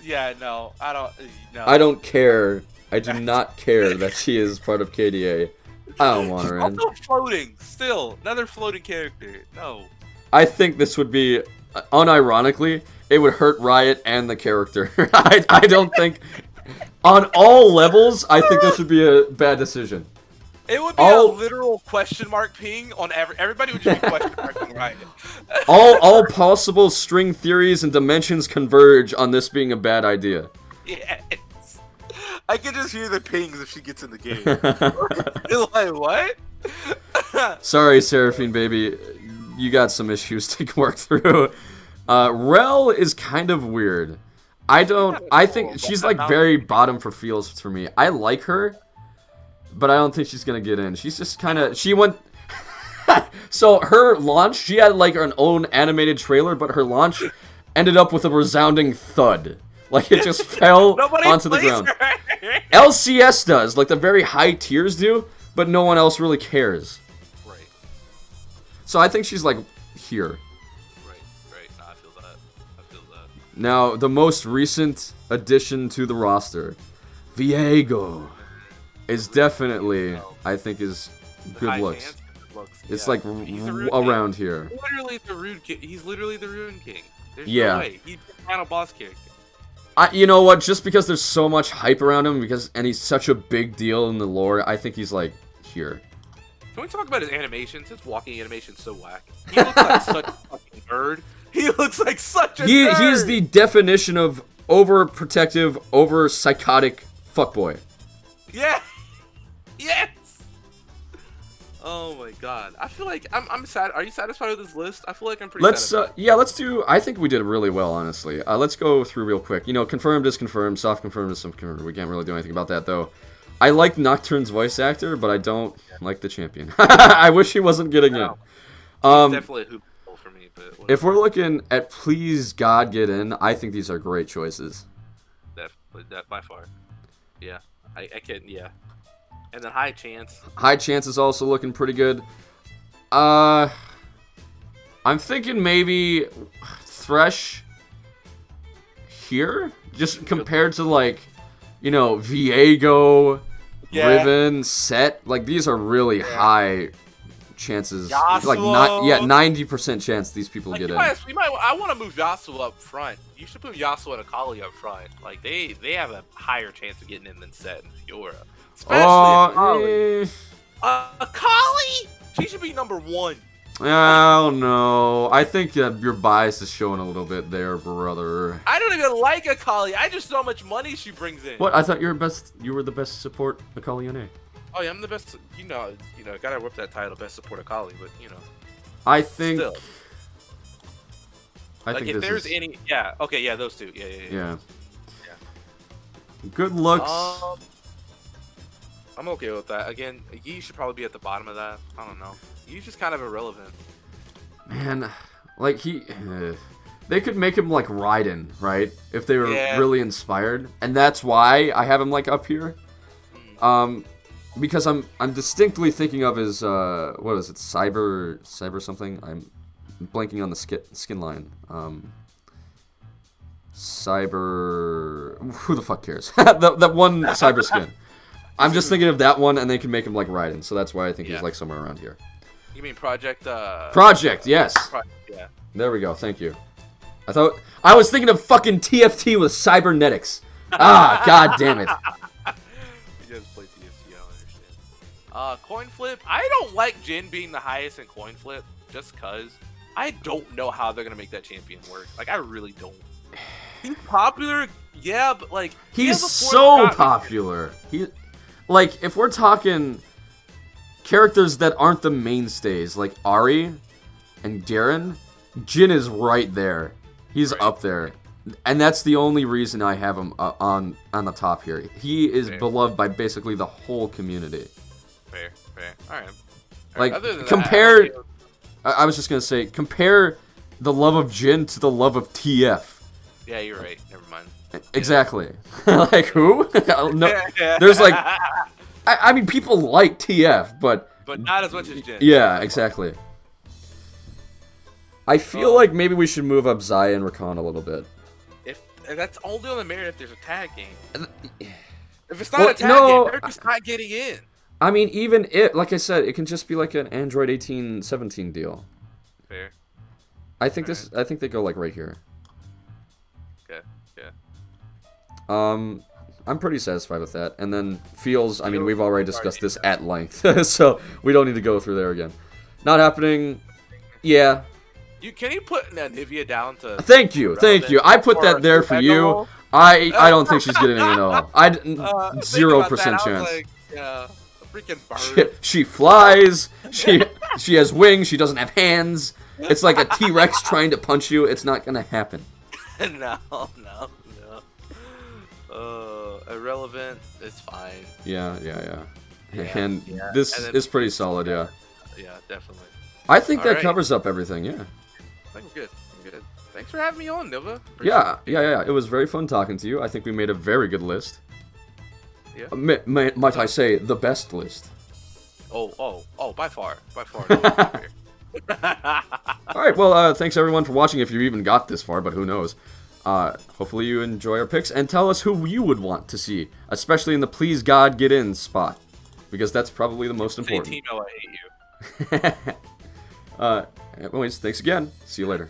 Yeah, no. I don't. No. I don't care. I do not care that she is part of KDA. I don't want her in. Also floating. Still. Another floating character. No. I think this would be, unironically, it would hurt Riot and the character. I don't think, on all levels, I think this would be a bad decision. It would be a literal question mark ping on everybody would just be question marking Riot. All possible string theories and dimensions converge on this being a bad idea. Yes. I can just hear the pings if she gets in the game. You're like, what? Sorry, Seraphine baby, you got some issues to work through. Rel is kind of weird. I think she's like very bottom for feels for me. I like her, but I don't think she's gonna get in. She's just kind of, she went, so her launch, she had like her own animated trailer, but her launch ended up with a resounding thud. Like it just fell onto the ground. LCS does, like the very high tiers do, but no one else really cares. Right. So I think she's like here. Right. No, I feel that. Now, the most recent addition to the roster, Viego, is definitely, I think, is good looks. It's like around here. Literally the Rune King. He's literally the Rune King. There's Yeah. no way. He's the final boss character. You know what? Just because there's so much hype around him, and he's such a big deal in the lore, I think he's like here. Can we talk about his animations? His walking animation's so whack. He looks like such a fucking nerd. He looks like such a nerd. He is the definition of overprotective, over psychotic fuckboy. Yeah. Yes. Oh my god. I feel like I'm sad. Are you satisfied with this list? I feel like I'm pretty satisfied. Yeah, let's do. I think we did really well, honestly. Let's go through real quick. You know, confirmed is confirmed, soft confirmed is soft confirmed. We can't really do anything about that though. I like Nocturne's voice actor, but I don't like the champion. I wish he wasn't getting in. He's definitely a hoop for me, but whatever. If we're looking at please God get in, I think these are great choices. Definitely, that by far. Yeah, I can. Yeah, and then high chance. High chance is also looking pretty good. I'm thinking maybe Thresh here, just compared to like, you know, Viego, Yeah. Riven, Set. Like these are really high chances. Like Yasuo. 90% chance these people Like, get in. I want to move Yasuo up front. You should put Yasuo and Akali up front. Like they have a higher chance of getting in than Set and Fiora. Especially Akali. Akali, she should be number 1. I don't know. I think that your bias is showing a little bit there, brother. I don't even like Akali. I just know how much money she brings in. What? I thought you were the best support Akali Yone. Oh yeah, I'm the best. You know, gotta whip that title, best support Akali. But you know, I think. still. I Like think if this there's is, any, yeah, okay, yeah, those two, yeah. Good looks. I'm okay with that. Again, Yi should probably be at the bottom of that. I don't know. Yi's just kind of irrelevant. Man, like they could make him like Raiden, right? If they were really inspired, and that's why I have him like up here. Because I'm distinctly thinking of his what is it, cyber something? I'm blanking on the skin line. Cyber, who the fuck cares? that one cyber skin. I'm just thinking of that one, and they can make him like Raiden, so that's why I think he's like somewhere around here. You mean Project? Project, yes. Yeah. There we go. Thank you. I was thinking of fucking TFT with cybernetics. Ah, god damn it. You guys play TFT, I don't understand. Coin flip. I don't like Jin being the highest in coin flip, just cause I don't know how they're gonna make that champion work. Like, I really don't. He's popular, yeah, but like he's so popular. Like, if we're talking characters that aren't the mainstays, like Ari and Darren, Jin is right there. He's up there. And that's the only reason I have him on the top here. He is beloved by basically the whole community. Fair. Alright. Like, other than compare... I was just going to say, compare the love of Jin to the love of TF. Yeah, you're right. Never mind. Exactly. Like, who? No, there's like... I mean, people like TF, but not as much as Jin. Yeah, exactly. I feel like maybe we should move up Zaya and Rakan a little bit. If that's only on the merit if there's a tag game. If it's not a tag game, they're just not getting in. I mean, even it, like I said, it can just be like an Android 18-17 deal. Fair. I think I think they go like right here. Okay. Yeah. I'm pretty satisfied with that. And then feels, I mean, we've already discussed this at length, so we don't need to go through there again. Not happening. Yeah. Can you put Nivea down to? Thank you. I put that there for you. I don't think she's getting an NO. 0% chance. Like, yeah, a freaking bird. She flies. She has wings. She doesn't have hands. It's like a T-Rex trying to punch you. It's not gonna happen. No. Irrelevant. It's fine. Yeah. And this is pretty solid. Yeah. Yeah, definitely. I think that covers up everything. Yeah. I think we're good. Thanks for having me on, Nova. Yeah. It was very fun talking to you. I think we made a very good list. Yeah. Might I say, the best list. Oh, by far. Alright, well, thanks everyone for watching if you even got this far, but who knows. Hopefully you enjoy our picks, and tell us who you would want to see, especially in the Please God Get In spot, because that's probably the most important. Say Timo, I hate you. Anyways, thanks again. See you later.